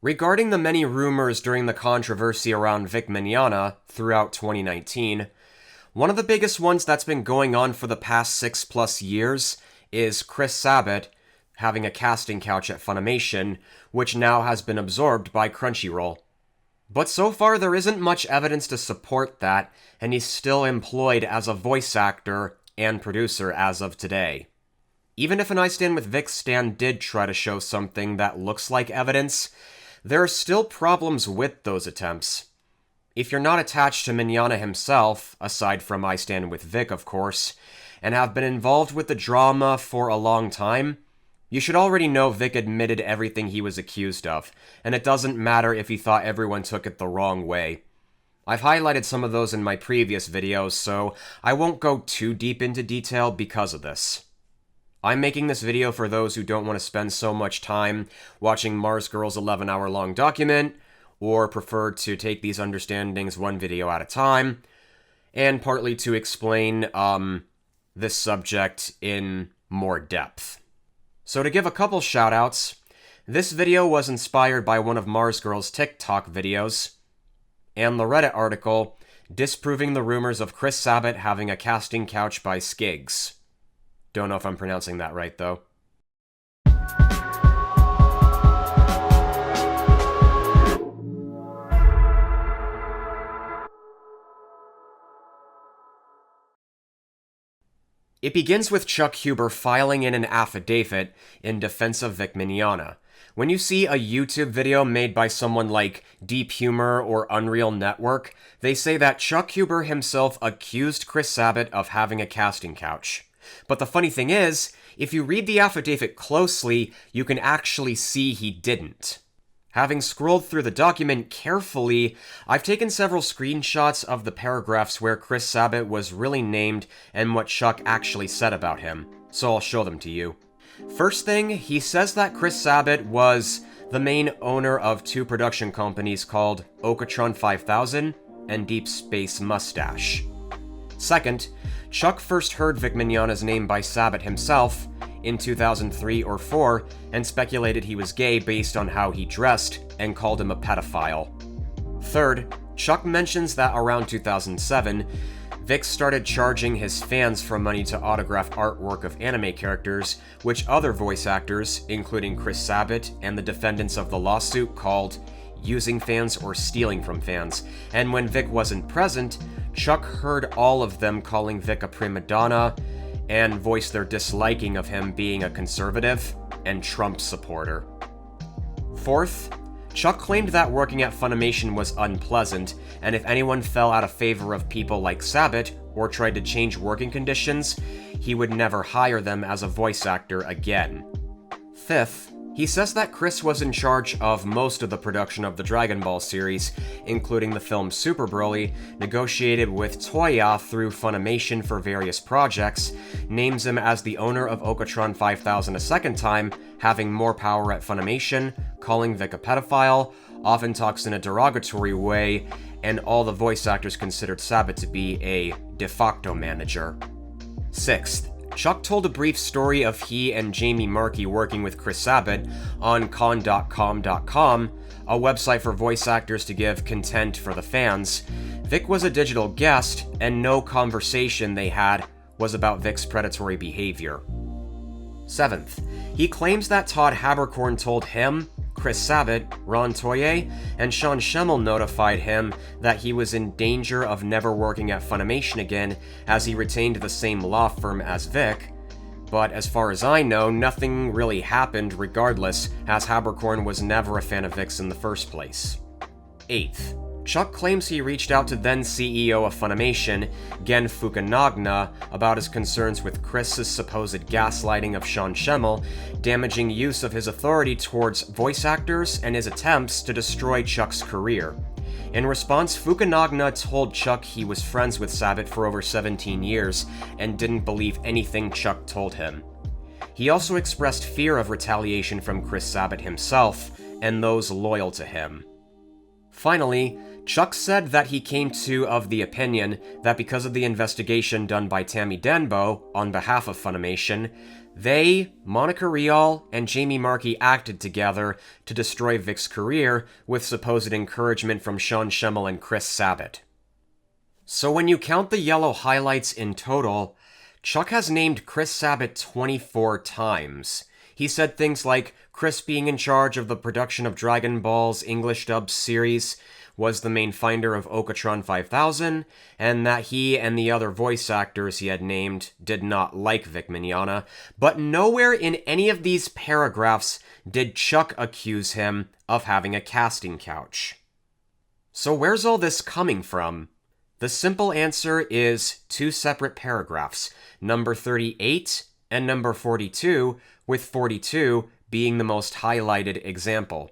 Regarding the many rumors during the controversy around Vic Mignogna throughout 2019, one of the biggest ones that's been going on for the past 6+ years is Chris Sabat having a casting couch at Funimation, which now has been absorbed by Crunchyroll. But so far there isn't much evidence to support that, and he's still employed as a voice actor and producer as of today. Even if an I Stand With Vic stan did try to show something that looks like evidence, there are still problems with those attempts. If you're not attached to Mignogna himself, aside from I Stand With Vic of course, and have been involved with the drama for a long time, you should already know Vic admitted everything he was accused of, and it doesn't matter if he thought everyone took it the wrong way. I've highlighted some of those in my previous videos, so I won't go too deep into detail because of this. I'm making this video for those who don't want to spend so much time watching Mars Girl's 11-hour-long document, or prefer to take these understandings one video at a time, and partly to explain this subject in more depth. So to give a couple shoutouts, this video was inspired by one of Mars Girl's TikTok videos, and the Reddit article disproving the rumors of Chris Sabat having a casting couch by Skigs. Don't know if I'm pronouncing that right, though. It begins with Chuck Huber filing in an affidavit in defense of Vic Mignogna. When you see a YouTube video made by someone like Deep Humor or Unreal Network, they say that Chuck Huber himself accused Chris Sabat of having a casting couch. But the funny thing is, if you read the affidavit closely, you can actually see he didn't. Having scrolled through the document carefully, I've taken several screenshots of the paragraphs where Chris Sabat was really named and what Chuck actually said about him, so I'll show them to you. First thing, he says that Chris Sabat was the main owner of two production companies called Okatron 5000 and Deep Space Mustache. Second, Chuck first heard Vic Mignogna's name by Sabat himself in 2003 or 4 and speculated he was gay based on how he dressed and called him a pedophile. Third, Chuck mentions that around 2007, Vic started charging his fans for money to autograph artwork of anime characters, which other voice actors, including Chris Sabat and the defendants of the lawsuit, called using fans or stealing from fans. And when Vic wasn't present, Chuck heard all of them calling Vic a prima donna and voiced their disliking of him being a conservative and Trump supporter. Fourth, Chuck claimed that working at Funimation was unpleasant, and if anyone fell out of favor of people like Sabat or tried to change working conditions, he would never hire them as a voice actor again. Fifth, he says that Chris was in charge of most of the production of the Dragon Ball series, including the film Super Broly, negotiated with Toya through Funimation for various projects, names him as the owner of Okatron 5000 a second time, having more power at Funimation, calling Vic a pedophile, often talks in a derogatory way, and all the voice actors considered Sabat to be a de facto manager. Sixth, Chuck told a brief story of he and Jamie Markey working with Chris Sabat on con.com.com, a website for voice actors to give content for the fans. Vic was a digital guest, and no conversation they had was about Vic's predatory behavior. Seventh, he claims that Todd Haberkorn told him, Chris Sabat, Ron Toye, and Sean Schemmel notified him that he was in danger of never working at Funimation again as he retained the same law firm as Vic, but as far as I know, nothing really happened regardless, as Haberkorn was never a fan of Vic's in the first place. Eighth, Chuck claims he reached out to then CEO of Funimation, Gen Fukunaga, about his concerns with Chris's supposed gaslighting of Sean Schemmel, damaging use of his authority towards voice actors, and his attempts to destroy Chuck's career. In response, Fukunaga told Chuck he was friends with Sabat for over 17 years and didn't believe anything Chuck told him. He also expressed fear of retaliation from Chris Sabat himself and those loyal to him. Finally, Chuck said that he came to of the opinion that because of the investigation done by Tammy Denbo on behalf of Funimation, They, Monica Rial, and Jamie Marchi acted together to destroy Vic's career with supposed encouragement from Sean Schemmel and Chris Sabat. So when you count the yellow highlights in total, Chuck has named Chris Sabat 24 times. He said things like Chris being in charge of the production of Dragon Ball's English dubbed series, was the main finder of Okatron 5000, and that he and the other voice actors he had named did not like Vic Mignogna, but nowhere in any of these paragraphs did Chuck accuse him of having a casting couch. So where's all this coming from? The simple answer is two separate paragraphs, number 38 and number 42, with 42 being the most highlighted example.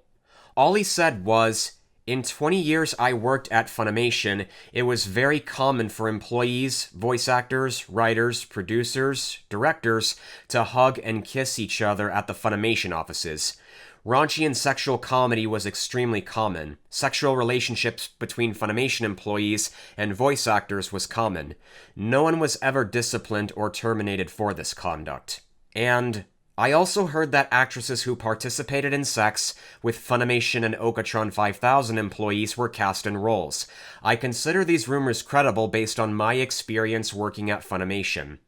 All he said was, "In 20 years I worked at Funimation, it was very common for employees, voice actors, writers, producers, directors to hug and kiss each other at the Funimation offices. Raunchy and sexual comedy was extremely common. Sexual relationships between Funimation employees and voice actors was common. No one was ever disciplined or terminated for this conduct. And I also heard that actresses who participated in sex with Funimation and Okatron 5000 employees were cast in roles. I consider these rumors credible based on my experience working at Funimation."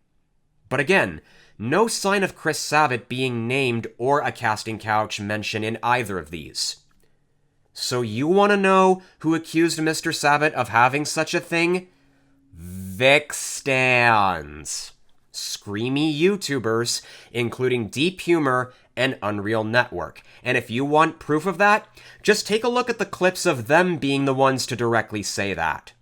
But again, no sign of Chris Sabat being named or a casting couch mentioned in either of these. So you want to know who accused Mr. Sabat of having such a thing? Vic stans. Screamy YouTubers, including Deep Humor and Unreal Network. And if you want proof of that, just take a look at the clips of them being the ones to directly say that.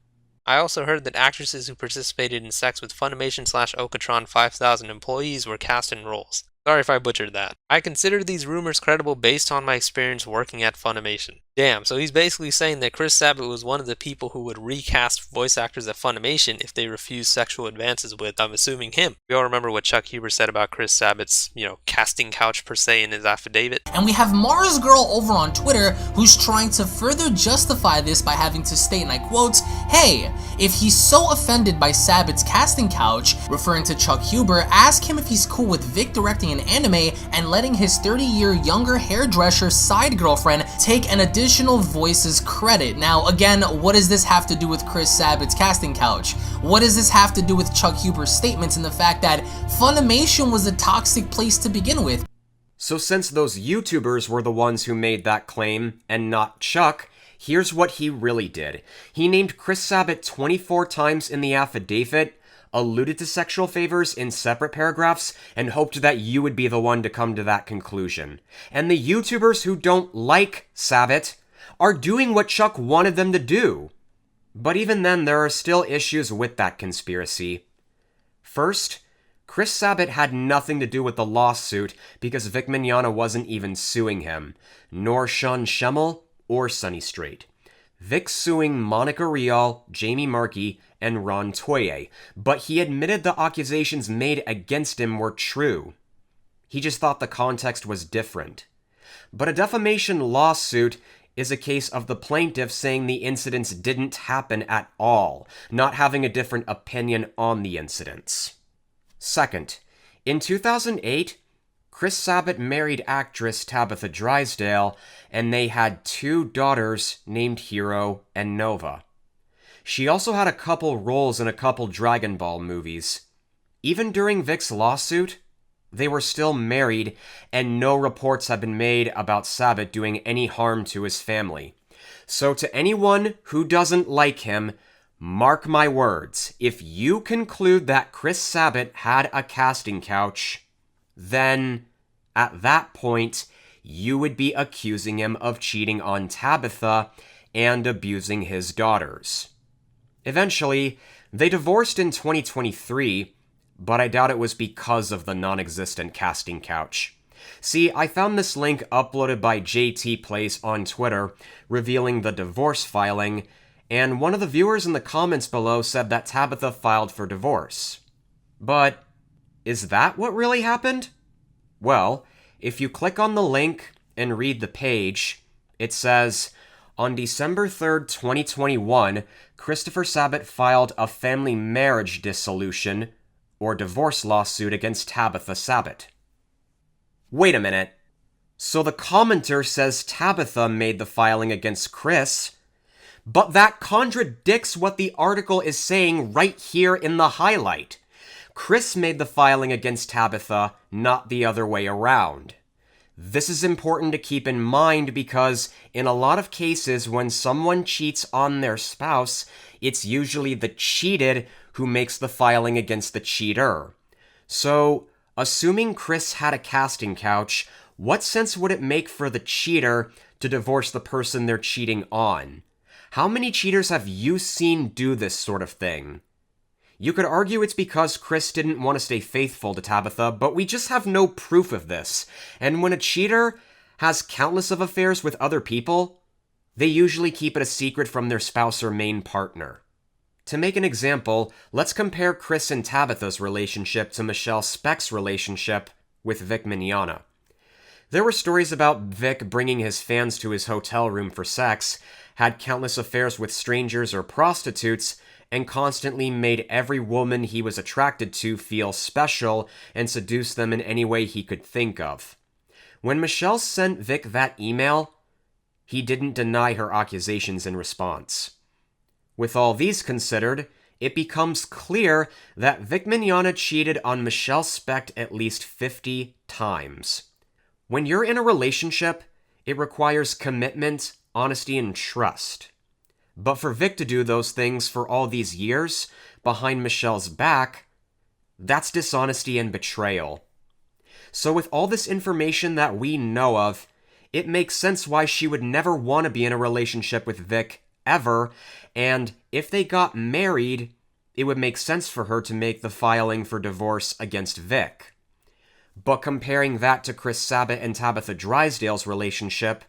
I also heard that actresses who participated in sex with Funimation/Okatron 5000 employees were cast in roles. Sorry if I butchered that. I consider these rumors credible based on my experience working at Funimation. Damn, so he's basically saying that Chris Sabat was one of the people who would recast voice actors at Funimation if they refused sexual advances with, I'm assuming, him. We all remember what Chuck Huber said about Chris Sabat's, casting couch per se in his affidavit. And we have Mars Girl over on Twitter who's trying to further justify this by having to state, and I quote, "Hey, if he's so offended by Sabat's casting couch," referring to Chuck Huber, "ask him if he's cool with Vic directing an anime and letting his 30-year younger hairdresser side girlfriend take an additional voice's credit." Now, again, what does this have to do with Chris Sabat's casting couch? What does this have to do with Chuck Huber's statements and the fact that Funimation was a toxic place to begin with? So since those YouTubers were the ones who made that claim, and not Chuck, here's what he really did. He named Chris Sabat 24 times in the affidavit, alluded to sexual favors in separate paragraphs, and hoped that you would be the one to come to that conclusion. And the YouTubers who don't like Sabat are doing what Chuck wanted them to do. But even then, there are still issues with that conspiracy. First, Chris Sabat had nothing to do with the lawsuit because Vic Mignogna wasn't even suing him, nor Sean Schemmel or Sonny Strait. Vic's suing Monica Rial, Jamie Marchi, and Ron Toye, but he admitted the accusations made against him were true. He just thought the context was different. But a defamation lawsuit is a case of the plaintiff saying the incidents didn't happen at all, not having a different opinion on the incidents. Second, in 2008, Chris Sabat married actress Tabitha Drysdale, and they had 2 daughters named Hiro and Nova. She also had a couple roles in a couple Dragon Ball movies. Even during Vic's lawsuit, they were still married, and no reports have been made about Sabat doing any harm to his family. So to anyone who doesn't like him, mark my words, if you conclude that Chris Sabat had a casting couch, then at that point, you would be accusing him of cheating on Tabitha and abusing his daughters. Eventually, they divorced in 2023, but I doubt it was because of the non-existent casting couch. See, I found this link uploaded by JT Place on Twitter, revealing the divorce filing, and one of the viewers in the comments below said that Tabitha filed for divorce. But is that what really happened? Well, if you click on the link and read the page, it says, on December 3rd, 2021, Christopher Sabat filed a family marriage dissolution or divorce lawsuit against Tabitha Sabat. Wait a minute. So the commenter says Tabitha made the filing against Chris, but that contradicts what the article is saying right here in the highlight. Chris made the filing against Tabitha, not the other way around. This is important to keep in mind because in a lot of cases when someone cheats on their spouse, it's usually the cheated who makes the filing against the cheater. So, assuming Chris had a casting couch, what sense would it make for the cheater to divorce the person they're cheating on? How many cheaters have you seen do this sort of thing? You could argue it's because Chris didn't want to stay faithful to Tabitha, but we just have no proof of this. And when a cheater has countless of affairs with other people, they usually keep it a secret from their spouse or main partner. To make an example, let's compare Chris and Tabitha's relationship to Michelle Speck's relationship with Vic Mignogna. There were stories about Vic bringing his fans to his hotel room for sex, had countless affairs with strangers or prostitutes, and constantly made every woman he was attracted to feel special and seduce them in any way he could think of. When Michelle sent Vic that email, he didn't deny her accusations in response. With all these considered, it becomes clear that Vic Mignogna cheated on Michelle Speck at least 50 times. When you're in a relationship, it requires commitment, honesty, and trust. But for Vic to do those things for all these years, behind Michelle's back, that's dishonesty and betrayal. So with all this information that we know of, it makes sense why she would never want to be in a relationship with Vic, ever, and if they got married, it would make sense for her to make the filing for divorce against Vic. But comparing that to Chris Sabat and Tabitha Drysdale's relationship,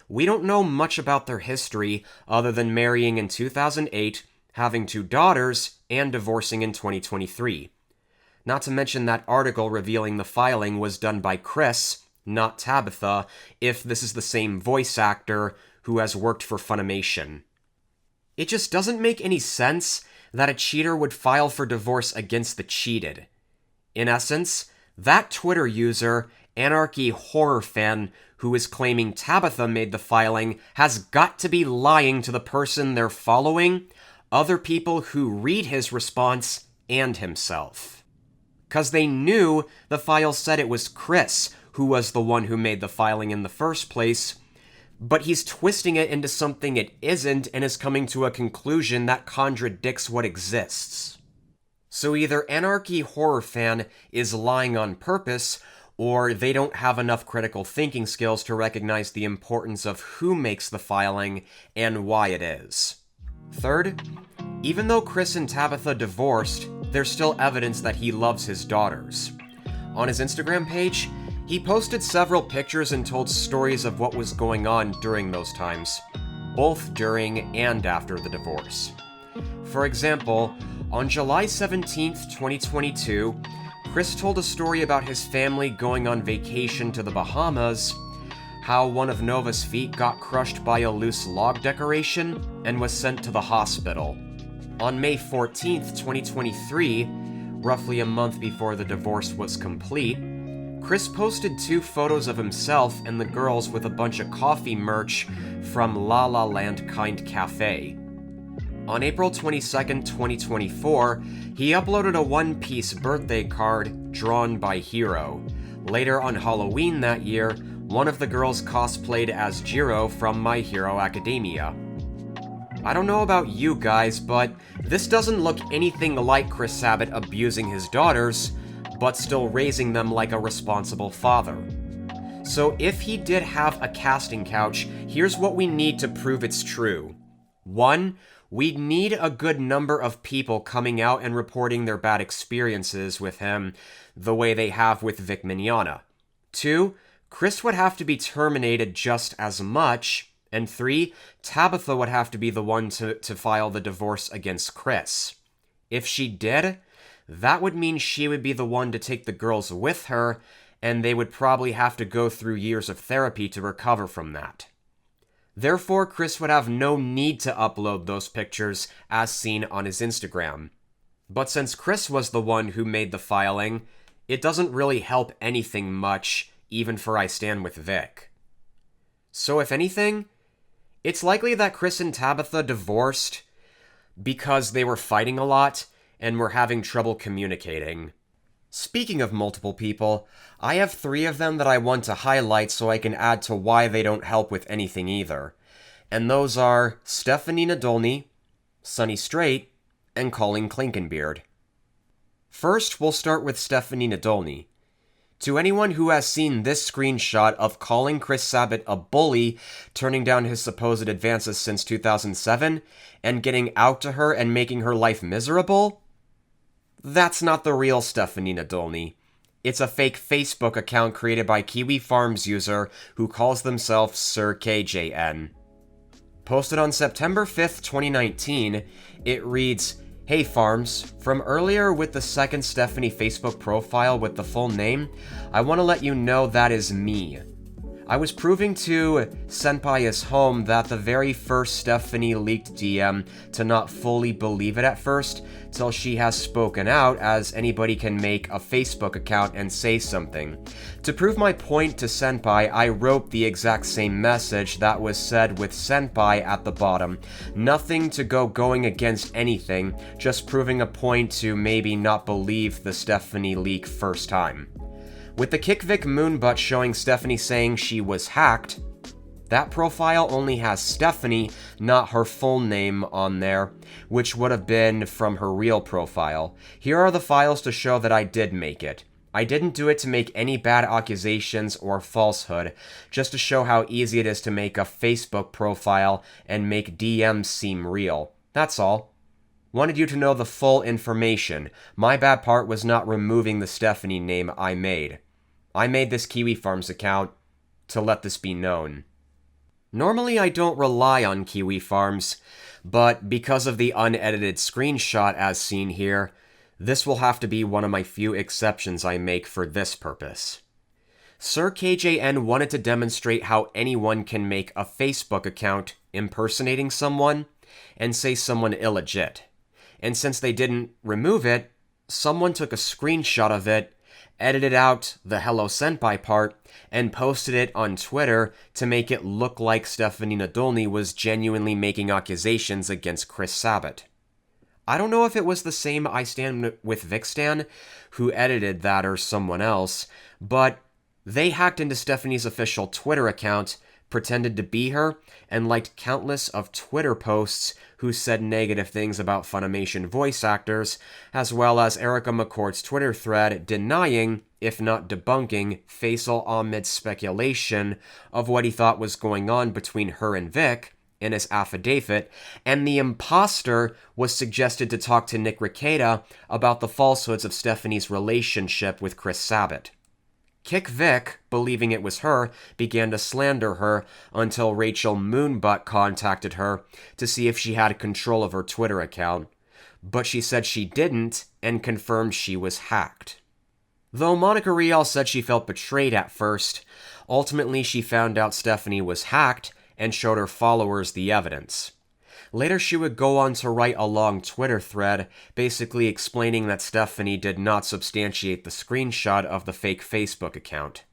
we don't know much about their history other than marrying in 2008, having 2 daughters, and divorcing in 2023. Not to mention that article revealing the filing was done by Chris, not Tabitha, if this is the same voice actor who has worked for Funimation. It just doesn't make any sense that a cheater would file for divorce against the cheated. In essence, that Twitter user, Anarchy Horror Fan, who is claiming Tabitha made the filing, has got to be lying to the person they're following, other people who read his response, and himself. 'Cause they knew the file said it was Chris who was the one who made the filing in the first place, but he's twisting it into something it isn't and is coming to a conclusion that contradicts what exists. So either Anarchy Horror Fan is lying on purpose, or they don't have enough critical thinking skills to recognize the importance of who makes the filing and why it is. Third, even though Chris and Tabitha divorced, there's still evidence that he loves his daughters. On his Instagram page, he posted several pictures and told stories of what was going on during those times, both during and after the divorce. For example, on July 17th, 2022, Chris told a story about his family going on vacation to the Bahamas, how one of Nova's feet got crushed by a loose log decoration and was sent to the hospital. On May 14th, 2023, roughly a month before the divorce was complete, Chris posted 2 photos of himself and the girls with a bunch of coffee merch from La La Land Kind Cafe. On April 22nd, 2024, he uploaded a one-piece birthday card drawn by Hiro. Later on Halloween that year, one of the girls cosplayed as Jiro from My Hero Academia. I don't know about you guys, but this doesn't look anything like Chris Sabat abusing his daughters, but still raising them like a responsible father. So if he did have a casting couch, here's what we need to prove it's true. 1, we'd need a good number of people coming out and reporting their bad experiences with him, the way they have with Vic Mignogna. 2, Chris would have to be terminated just as much. And 3, Tabitha would have to be the one to file the divorce against Chris. If she did, that would mean she would be the one to take the girls with her, and they would probably have to go through years of therapy to recover from that. Therefore, Chris would have no need to upload those pictures as seen on his Instagram. But since Chris was the one who made the filing, it doesn't really help anything much even for I Stand With Vic. So if anything, it's likely that Chris and Tabitha divorced because they were fighting a lot and were having trouble communicating. Speaking of multiple people, I have 3 of them that I want to highlight so I can add to why they don't help with anything either. And those are Stephanie Nadolny, Sonny Strait, and Colleen Clinkenbeard. First, we'll start with Stephanie Nadolny. To anyone who has seen this screenshot of calling Chris Sabat a bully, turning down his supposed advances since 2007, and getting out to her and making her life miserable, that's not the real Stephanie Nadolny. It's a fake Facebook account created by Kiwi Farms user who calls themselves Sir KJN. Posted on September 5th, 2019, it reads, "Hey Farms, from earlier with the second Stephanie Facebook profile with the full name, I want to let you know that is me. I was proving to Senpai's home that the very first Stephanie leaked DM to not fully believe it at first, till she has spoken out, as anybody can make a Facebook account and say something. To prove my point to Senpai, I wrote the exact same message that was said with Senpai at the bottom. Nothing to going against anything, just proving a point to maybe not believe the Stephanie leak first time. With the Kickvic Moonbutt showing Stephanie saying she was hacked, that profile only has Stephanie, not her full name, on there, which would have been from her real profile. Here are the files to show that I did make it. I didn't do it to make any bad accusations or falsehood, just to show how easy it is to make a Facebook profile and make DMs seem real. That's all. Wanted you to know the full information. My bad part was not removing the Stephanie name I made. I made this Kiwi Farms account to let this be known." Normally I don't rely on Kiwi Farms, but because of the unedited screenshot as seen here, this will have to be one of my few exceptions I make for this purpose. Sir KJN wanted to demonstrate how anyone can make a Facebook account impersonating someone and say someone illegit. And since they didn't remove it, someone took a screenshot of it, edited out the Hello Senpai part, and posted it on Twitter to make it look like Stephanie Nadolny was genuinely making accusations against Chris Sabat. I don't know if it was the same I Stand With Vic stan who edited that or someone else, but they hacked into Stephanie's official Twitter account, pretended to be her, and liked countless of Twitter posts who said negative things about Funimation voice actors, as well as Erica McCord's Twitter thread denying, if not debunking, Faisal Ahmed's speculation of what he thought was going on between her and Vic in his affidavit, and the imposter was suggested to talk to Nick Rekieta about the falsehoods of Stephanie's relationship with Chris Sabat. Kick Vic, believing it was her, began to slander her until Rachel Moonbutt contacted her to see if she had control of her Twitter account, but she said she didn't and confirmed she was hacked. Though Monica Rial said she felt betrayed at first, ultimately she found out Stephanie was hacked and showed her followers the evidence. Later she would go on to write a long Twitter thread basically explaining that Stephanie did not substantiate the screenshot of the fake Facebook account.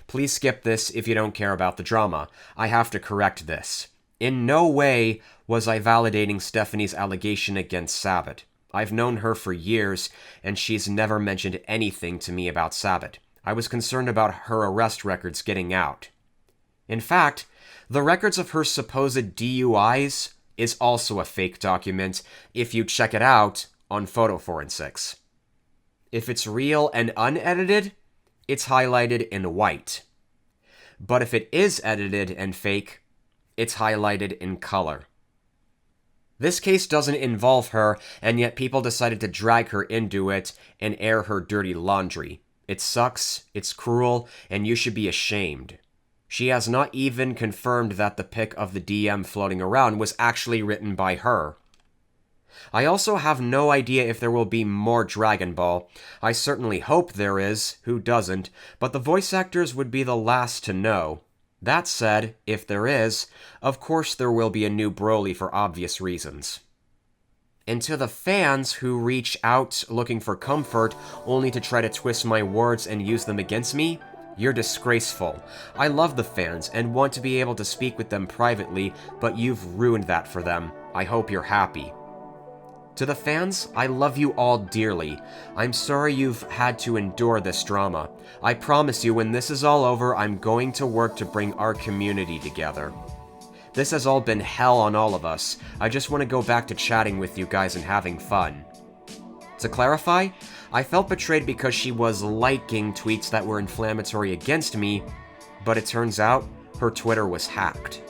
Please skip this if you don't care about the drama. I have to correct this. In no way was I validating Stephanie's allegation against Sabat. I've known her for years, and she's never mentioned anything to me about Sabat. I was concerned about her arrest records getting out. In fact, the records of her supposed DUIs is also a fake document if you check it out on photo forensics. If it's real and unedited, it's highlighted in white. But if it is edited and fake, it's highlighted in color. This case doesn't involve her, and yet people decided to drag her into it and air her dirty laundry. It sucks, it's cruel, and you should be ashamed. She has not even confirmed that the pic of the DM floating around was actually written by her. I also have no idea if there will be more Dragon Ball. I certainly hope there is, who doesn't, but the voice actors would be the last to know. That said, if there is, of course there will be a new Broly for obvious reasons. And to the fans who reach out looking for comfort only to try to twist my words and use them against me, You're disgraceful. I love the fans and want to be able to speak with them privately, but you've ruined that for them. I hope you're happy. To the fans, I love you all dearly. I'm sorry you've had to endure this drama. I promise you when this is all over, I'm going to work to bring our community together. This has all been hell on all of us. I just want to go back to chatting with you guys and having fun. To clarify, I felt betrayed because she was liking tweets that were inflammatory against me, but it turns out her Twitter was hacked.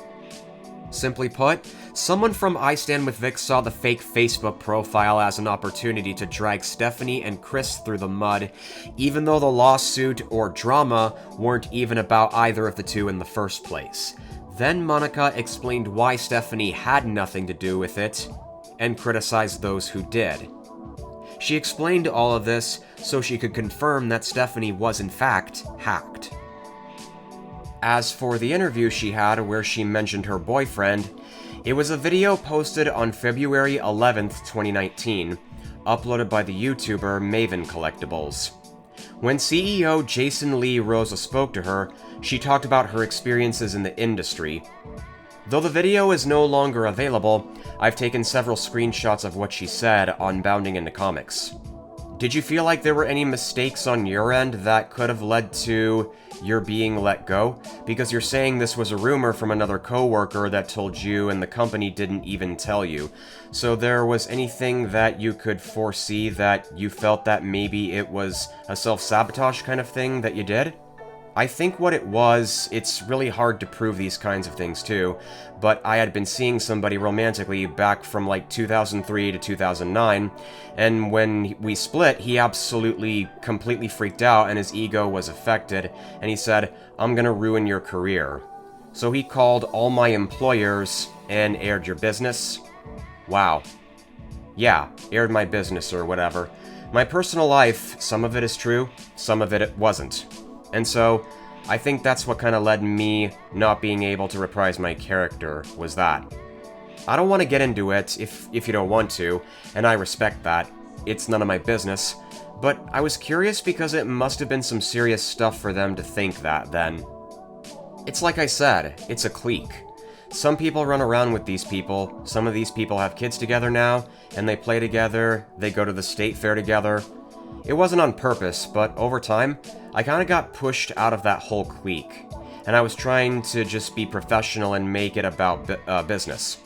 Simply put, someone from I Stand With Vic saw the fake Facebook profile as an opportunity to drag Stephanie and Chris through the mud, even though the lawsuit or drama weren't even about either of the two in the first place. Then Monica explained why Stephanie had nothing to do with it, and criticized those who did. She explained all of this so she could confirm that Stephanie was in fact hacked. As for the interview she had where she mentioned her boyfriend, it was a video posted on February 11th, 2019, uploaded by the YouTuber Maven Collectibles. When CEO Jason Lee Rosa spoke to her, she talked about her experiences in the industry. Though the video is no longer available, I've taken several screenshots of what she said on Bounding into Comics. Did you feel like there were any mistakes on your end that could have led to your being let go? Because you're saying this was a rumor from another coworker that told you and the company didn't even tell you. So there was anything that you could foresee that you felt that maybe it was a self-sabotage kind of thing that you did? I think what it was, it's really hard to prove these kinds of things too, but I had been seeing somebody romantically back from like 2003 to 2009, and when we split, he absolutely completely freaked out and his ego was affected, and he said, "I'm gonna ruin your career." So he called all my employers and aired your business. Wow. Yeah, aired my business or whatever. My personal life, some of it is true, some of it wasn't. And so, I think that's what kind of led me not being able to reprise my character, was that. I don't want to get into it if you don't want to, and I respect that. It's none of my business. But I was curious because it must have been some serious stuff for them to think that then. It's like I said, it's a clique. Some people run around with these people, some of these people have kids together now, and they play together, they go to the state fair together. It wasn't on purpose, but over time, I kinda got pushed out of that whole clique, and I was trying to just be professional and make it about business.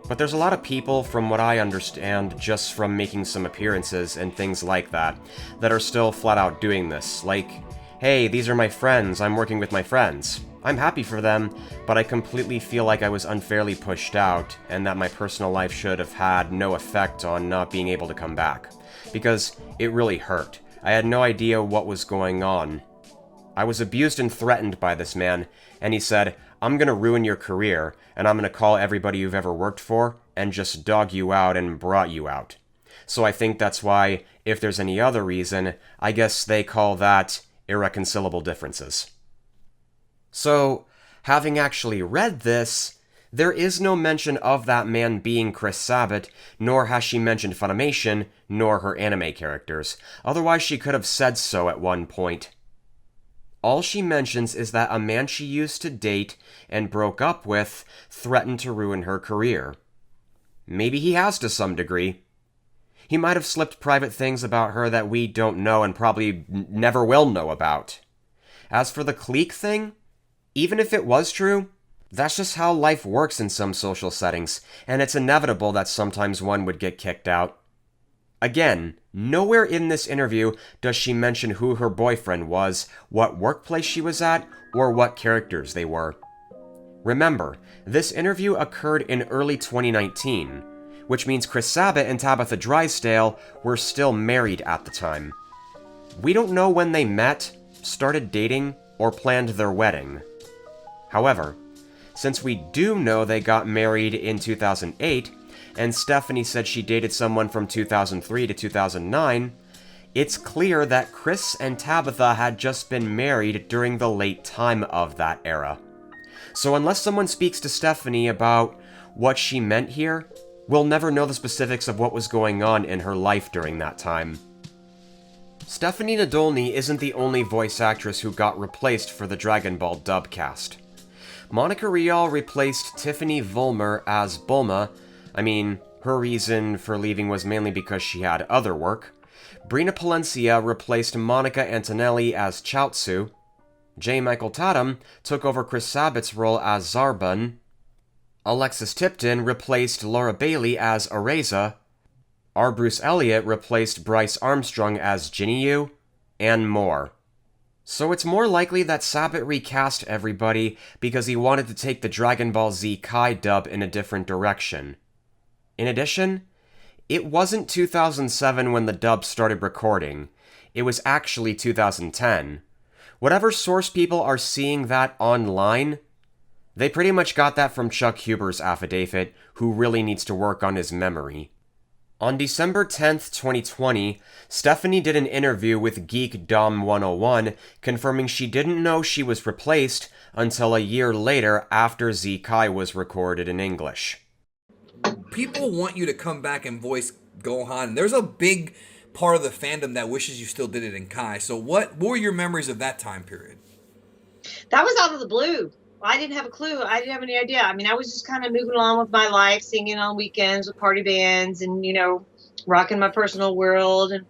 But there's a lot of people, from what I understand, just from making some appearances and things like that are still flat out doing this, like, hey, these are my friends, I'm working with my friends. I'm happy for them, but I completely feel like I was unfairly pushed out, and that my personal life should have had no effect on not being able to come back. Because it really hurt. I had no idea what was going on. I was abused and threatened by this man, and he said, "I'm gonna ruin your career, and I'm gonna call everybody you've ever worked for, and just dog you out and brought you out." So I think that's why, if there's any other reason, I guess they call that irreconcilable differences. So, having actually read this, there is no mention of that man being Chris Sabat, nor has she mentioned Funimation, nor her anime characters. Otherwise, she could have said so at one point. All she mentions is that a man she used to date and broke up with threatened to ruin her career. Maybe he has to some degree. He might have slipped private things about her that we don't know and probably never will know about. As for the clique thing, even if it was true, that's just how life works in some social settings, and it's inevitable that sometimes one would get kicked out. Again, nowhere in this interview does she mention who her boyfriend was, what workplace she was at, or what characters they were. Remember, this interview occurred in early 2019, which means Chris Sabat and Tabitha Drysdale were still married at the time. We don't know when they met, started dating, or planned their wedding. However, since we do know they got married in 2008, and Stephanie said she dated someone from 2003 to 2009, it's clear that Chris and Tabitha had just been married during the late time of that era. So unless someone speaks to Stephanie about what she meant here, we'll never know the specifics of what was going on in her life during that time. Stephanie Nadolny isn't the only voice actress who got replaced for the Dragon Ball dub cast. Monica Rial replaced Tiffany Vollmer as Bulma. I mean, her reason for leaving was mainly because she had other work. Brina Palencia replaced Monica Antonelli as Chaozu. J. Michael Tatum took over Chris Sabat's role as Zarbon. Alexis Tipton replaced Laura Bailey as Areza. R. Bruce Elliott replaced Bryce Armstrong as Jinyu, and more. So it's more likely that Sabat recast everybody because he wanted to take the Dragon Ball Z Kai dub in a different direction. In addition, it wasn't 2007 when the dub started recording. It was actually 2010. Whatever source people are seeing that online, they pretty much got that from Chuck Huber's affidavit, who really needs to work on his memory. On December 10th, 2020, Stephanie did an interview with Geekdom 101, confirming she didn't know she was replaced until a year later after Z Kai was recorded in English. People want you to come back and voice Gohan. There's a big part of the fandom that wishes you still did it in Kai. So what were your memories of that time period? That was out of the blue. I didn't have a clue. I didn't have any idea. I mean, I was just kind of moving along with my life, singing on weekends with party bands and, rocking my personal world and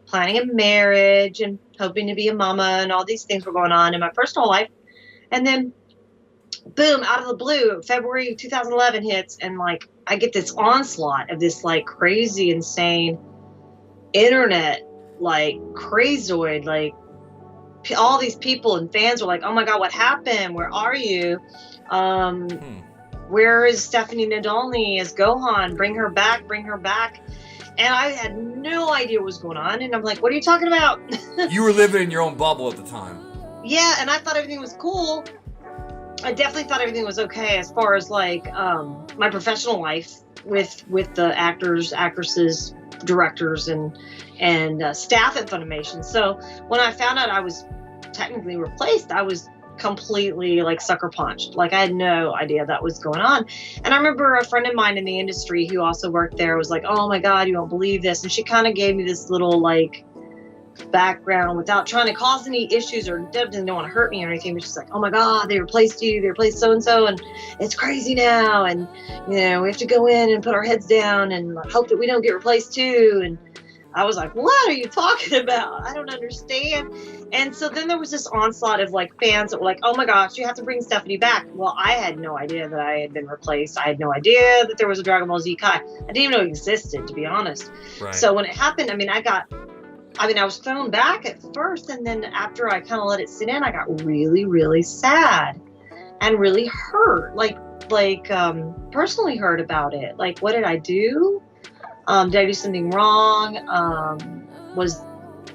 planning a marriage and hoping to be a mama, and all these things were going on in my personal life. And then, boom, out of the blue, February 2011 hits, and I get this onslaught of this crazy, insane internet, crazoid, all these people and fans were like, oh my God, what happened? Where are you? Where is Stephanie Nadolny as Gohan? Bring her back, bring her back. And I had no idea what was going on. And I'm like, what are you talking about? You were living in your own bubble at the time. Yeah, and I thought everything was cool. I definitely thought everything was okay as far as my professional life with the actors, actresses, directors, and staff at Funimation. So when I found out I was technically replaced, I was completely sucker punched. I had no idea that was going on. And I remember a friend of mine in the industry who also worked there was like, oh my God, you won't believe this. And she kind of gave me this little background without trying to cause any issues or didn't want to hurt me or anything. But she's like, oh my God, they replaced you. They replaced so-and-so. And it's crazy now. And, we have to go in and put our heads down and hope that we don't get replaced too. And I was like, what are you talking about? I don't understand. And so then there was this onslaught of fans that were like, oh my gosh, you have to bring Stephanie back. Well, I had no idea that I had been replaced. I had no idea that there was a Dragon Ball Z Kai. I didn't even know it existed, to be honest. Right. So when it happened, I was thrown back at first, and then after I kind of let it sit in, I got really, really sad and really hurt, personally hurt about it. What did I do? Did I do something wrong?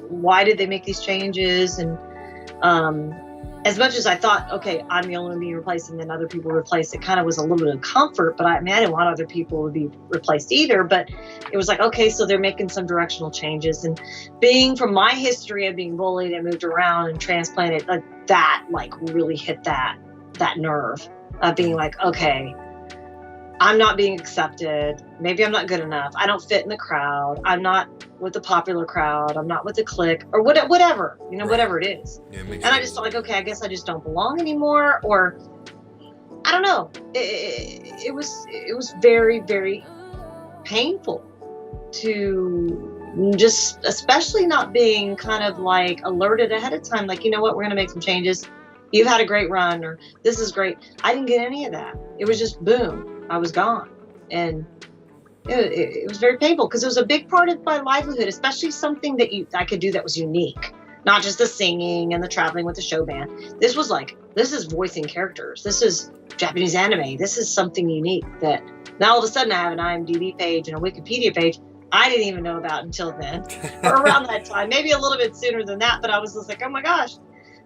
Why did they make these changes? And as much as I thought, okay, I'm the only one being replaced and then other people replaced, it kind of was a little bit of comfort, but I didn't want other people to be replaced either. But it was okay, so they're making some directional changes. And being from my history of being bullied and moved around and transplanted, that really hit that nerve of being okay, I'm not being accepted. Maybe I'm not good enough. I don't fit in the crowd. I'm not with the popular crowd. I'm not with the clique or whatever, right. Whatever it is. Yeah, and I just felt okay, I guess I just don't belong anymore. Or I don't know. It was very, very painful to just, especially not being kind of alerted ahead of time. You know what, we're going to make some changes. You've had a great run, or this is great. I didn't get any of that. It was just boom. I was gone. And it was very painful because it was a big part of my livelihood, especially something that I could do that was unique. Not just the singing and the traveling with the show band. This was this is voicing characters. This is Japanese anime. This is something unique that now all of a sudden I have an IMDb page and a Wikipedia page I didn't even know about until then. Or around that time. Maybe a little bit sooner than that, but I was just oh my gosh.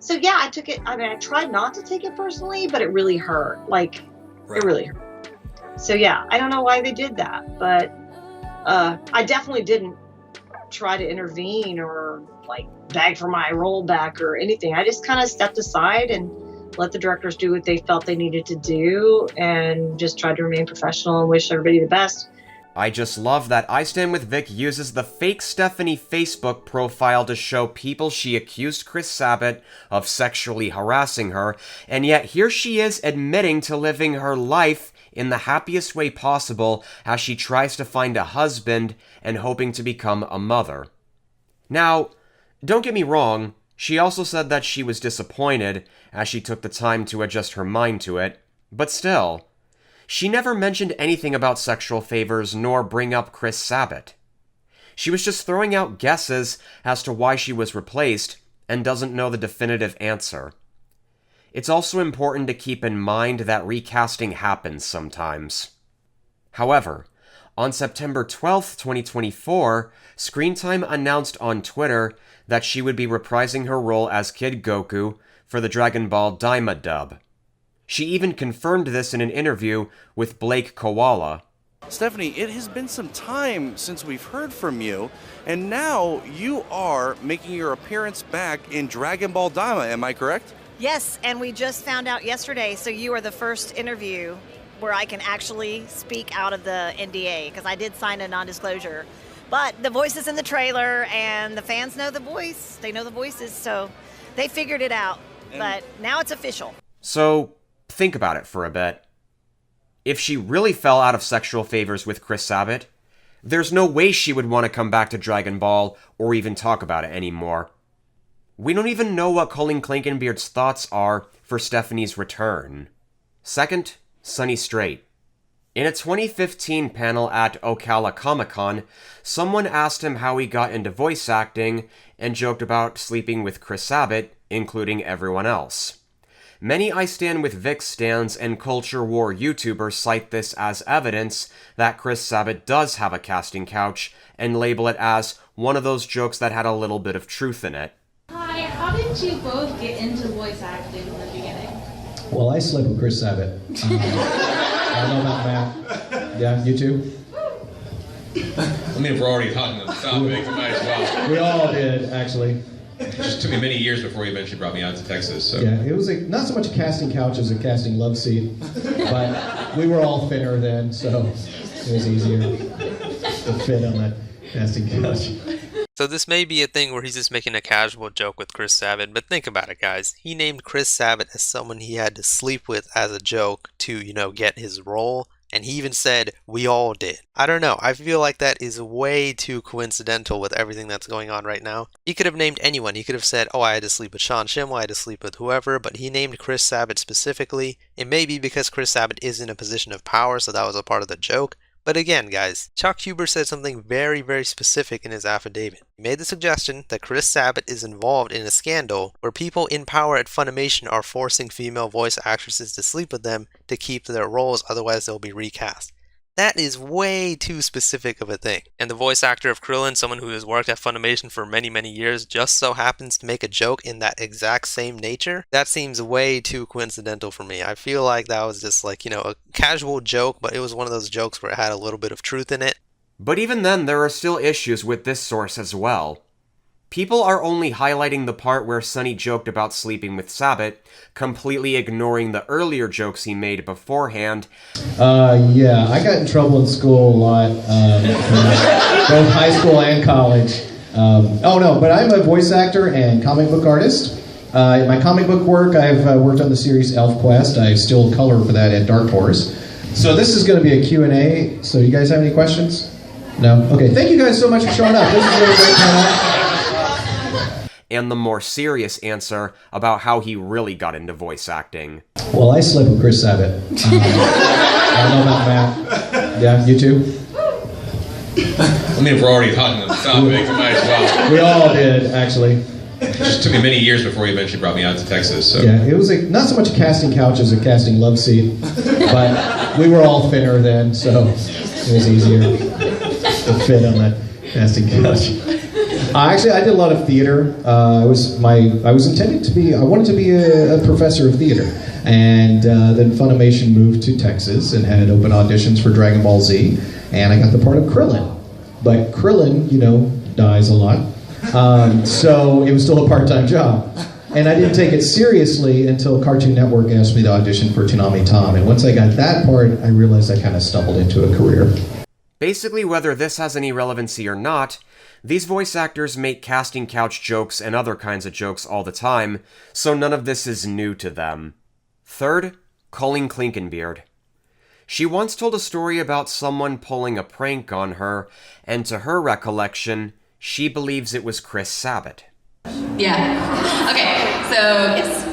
So yeah, I took it. I tried not to take it personally, but it really hurt. Right. It really hurt. So yeah, I don't know why they did that, but I definitely didn't try to intervene or beg for my role back or anything. I just kind of stepped aside and let the directors do what they felt they needed to do and just tried to remain professional and wish everybody the best. I just love that I Stand With Vic uses the fake Stephanie Facebook profile to show people she accused Chris Sabat of sexually harassing her, and yet here she is admitting to living her life in the happiest way possible as she tries to find a husband and hoping to become a mother. Now, don't get me wrong, she also said that she was disappointed as she took the time to adjust her mind to it, but still, she never mentioned anything about sexual favors nor bring up Chris Sabat. She was just throwing out guesses as to why she was replaced and doesn't know the definitive answer. It's also important to keep in mind that recasting happens sometimes. However, on September 12th, 2024, Screen Time announced on Twitter that she would be reprising her role as Kid Goku for the Dragon Ball Daima dub. She even confirmed this in an interview with Blake Koala. Stephanie, it has been some time since we've heard from you, and now you are making your appearance back in Dragon Ball Daima, am I correct? Yes, and we just found out yesterday, so you are the first interview where I can actually speak out of the NDA, because I did sign a non-disclosure. But the voice is in the trailer, and the fans know the voice. They know the voices, so they figured it out. But now it's official. So, think about it for a bit. If she really fell out of sexual favors with Chris Sabat, there's no way she would want to come back to Dragon Ball or even talk about it anymore. We don't even know what Colleen Clankenbeard's thoughts are for Stephanie's return. Second, Sonny Strait. In a 2015 panel at Ocala Comic-Con, someone asked him how he got into voice acting and joked about sleeping with Chris Sabat, including everyone else. Many I Stand With Vic stans and culture war YouTubers cite this as evidence that Chris Sabat does have a casting couch and label it as one of those jokes that had a little bit of truth in it. Hi, how did you both get into voice acting in the beginning? Well, I slept with Chris Sabat. I don't know about Matt. Yeah, you too? I mean, if we're already talking on the topic, we might as well. We all did, actually. It just took me many years before he eventually brought me out to Texas. So. Yeah, it was not so much a casting couch as a casting love seat, but we were all thinner then, so it was easier to fit on that casting couch. So this may be a thing where he's just making a casual joke with Chris Sabat, but think about it, guys. He named Chris Sabat as someone he had to sleep with as a joke to, get his role. And he even said, we all did. I don't know. I feel like that is way too coincidental with everything that's going on right now. He could have named anyone. He could have said, I had to sleep with Sean Schemmel, I had to sleep with whoever, but he named Chris Sabat specifically. It may be because Chris Sabat is in a position of power, so that was a part of the joke. But again, guys, Chuck Huber said something very, very specific in his affidavit. He made the suggestion that Chris Sabat is involved in a scandal where people in power at Funimation are forcing female voice actresses to sleep with them to keep their roles, otherwise they'll be recast. That is way too specific of a thing. And the voice actor of Krillin, someone who has worked at Funimation for many, many years, just so happens to make a joke in that exact same nature? That seems way too coincidental for me. I feel like that was just like, a casual joke, but it was one of those jokes where it had a little bit of truth in it. But even then, there are still issues with this source as well. People are only highlighting the part where Sonny joked about sleeping with Sabat, completely ignoring the earlier jokes he made beforehand. Yeah, I got in trouble in school a lot, both high school and college. But I'm a voice actor and comic book artist. In my comic book work, I've worked on the series ElfQuest. I still color for that at Dark Horse. So this is going to be a Q&A. So you guys have any questions? No? Okay, thank you guys so much for showing up. This is really great turnout. And the more serious answer about how he really got into voice acting. Well, I slept with Chris Sabat. I don't know about Matt. Yeah, you too? I mean, if we're already talking on the topic, we might as well. We all did, actually. It just took me many years before he eventually brought me out to Texas. So. Yeah, it was not so much a casting couch as a casting love seat, but we were all thinner then, so it was easier to fit on that casting couch. Actually, I did a lot of theater. I wanted to be a professor of theater. And then Funimation moved to Texas and had open auditions for Dragon Ball Z. And I got the part of Krillin. But Krillin, dies a lot. So it was still a part-time job. And I didn't take it seriously until Cartoon Network asked me to audition for Toonami Tom. And once I got that part, I realized I kind of stumbled into a career. Basically, whether this has any relevancy or not, these voice actors make casting couch jokes and other kinds of jokes all the time, so none of this is new to them. Third, Colleen Clinkenbeard. She once told a story about someone pulling a prank on her, and to her recollection, she believes it was Chris Sabat. Yeah. Okay, so yes.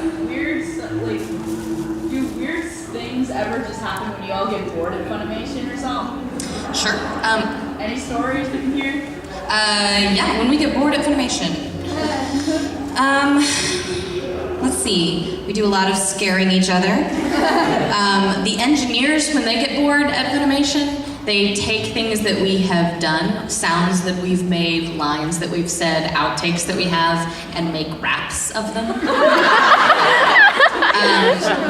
Do weird things ever just happen when you all get bored at Funimation or something? Sure. Any stories we can hear? Yeah, when we get bored at Funimation. Let's see. We do a lot of scaring each other. The engineers, when they get bored at Funimation, they take things that we have done, sounds that we've made, lines that we've said, outtakes that we have, and make raps of them.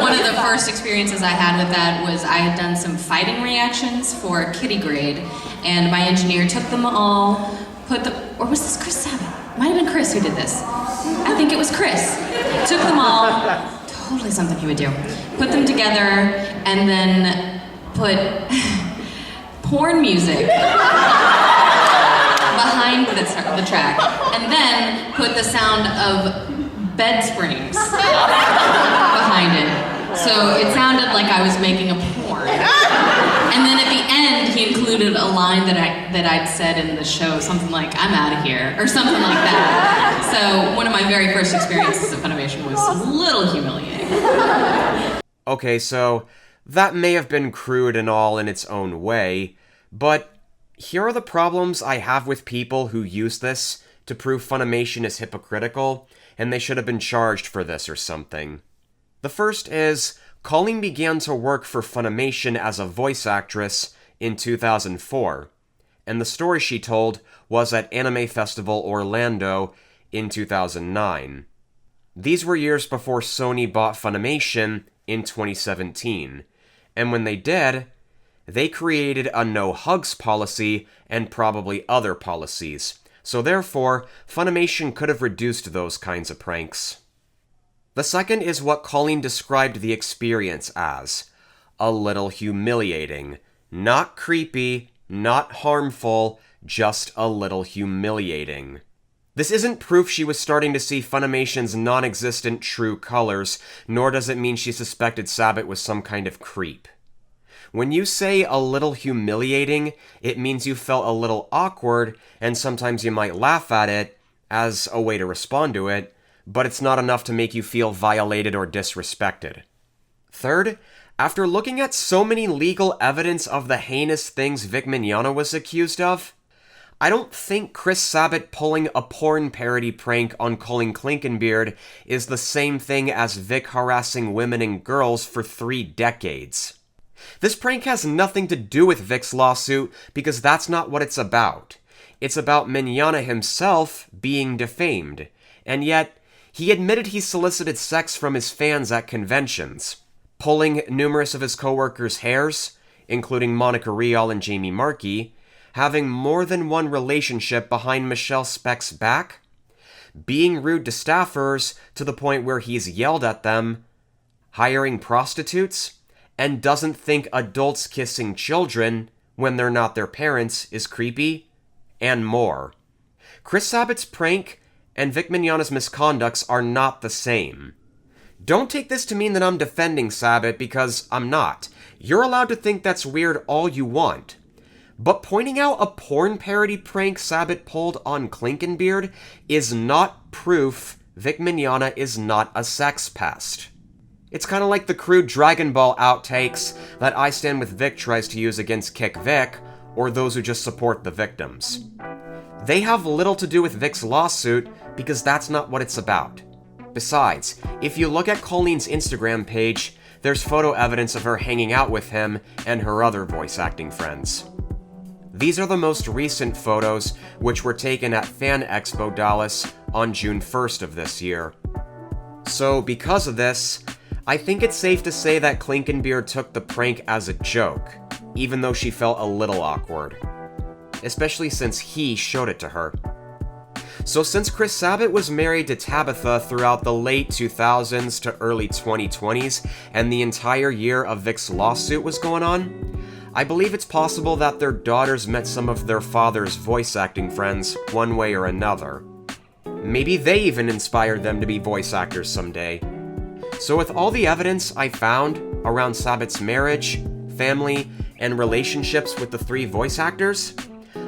One of the first experiences I had with that was I had done some fighting reactions for Kitty Grade, and my engineer took them all, or was this Chris Sabat? Might have been Chris who did this. I think it was Chris. Took them all, totally something he would do. Put them together, and then put porn music behind the track, and then put the sound of bed springs behind it. So it sounded like I was making a porn. And then at the end, he included a line that I'd said in the show, something like, "I'm out of here," or something like that. So one of my very first experiences at Funimation was a little humiliating. Okay, so that may have been crude and all in its own way, but here are the problems I have with people who use this to prove Funimation is hypocritical, and they should have been charged for this or something. The first is, Colleen began to work for Funimation as a voice actress in 2004, and the story she told was at Anime Festival Orlando in 2009. These were years before Sony bought Funimation in 2017, and when they did, they created a no-hugs policy and probably other policies, so therefore, Funimation could have reduced those kinds of pranks. The second is what Colleen described the experience as. A little humiliating. Not creepy, not harmful, just a little humiliating. This isn't proof she was starting to see Funimation's non-existent true colors, nor does it mean she suspected Sabat was some kind of creep. When you say a little humiliating, it means you felt a little awkward, and sometimes you might laugh at it as a way to respond to it, but it's not enough to make you feel violated or disrespected. Third, after looking at so many legal evidence of the heinous things Vic Mignogna was accused of, I don't think Chris Sabat pulling a porn parody prank on Colleen Clinkenbeard is the same thing as Vic harassing women and girls for 3 decades. This prank has nothing to do with Vic's lawsuit because that's not what it's about. It's about Mignogna himself being defamed, and yet he admitted he solicited sex from his fans at conventions, pulling numerous of his co-workers' hairs, including Monica Rial and Jamie Markey, having more than one relationship behind Michelle Speck's back, being rude to staffers to the point where he's yelled at them, hiring prostitutes, and doesn't think adults kissing children when they're not their parents is creepy, and more. Chris Sabat's prank and Vic Mignogna's misconducts are not the same. Don't take this to mean that I'm defending Sabat, because I'm not. You're allowed to think that's weird all you want. But pointing out a porn parody prank Sabat pulled on Clinkenbeard is not proof Vic Mignogna is not a sex pest. It's kind of like the crude Dragon Ball outtakes that I Stand With Vic tries to use against Kick Vic, or those who just support the victims. They have little to do with Vic's lawsuit because that's not what it's about. Besides, if you look at Colleen's Instagram page, there's photo evidence of her hanging out with him and her other voice acting friends. These are the most recent photos, which were taken at Fan Expo Dallas on June 1st of this year. So because of this, I think it's safe to say that Clinkenbeard took the prank as a joke, even though she felt a little awkward. Especially since he showed it to her. So since Chris Sabat was married to Tabitha throughout the late 2000s to early 2020s, and the entire year of Vic's lawsuit was going on, I believe it's possible that their daughters met some of their father's voice acting friends one way or another. Maybe they even inspired them to be voice actors someday. So with all the evidence I found around Sabat's marriage, family, and relationships with the three voice actors,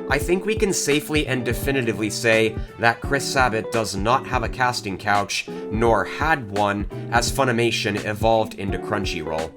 I think we can safely and definitively say that Chris Sabat does not have a casting couch, nor had one, as Funimation evolved into Crunchyroll.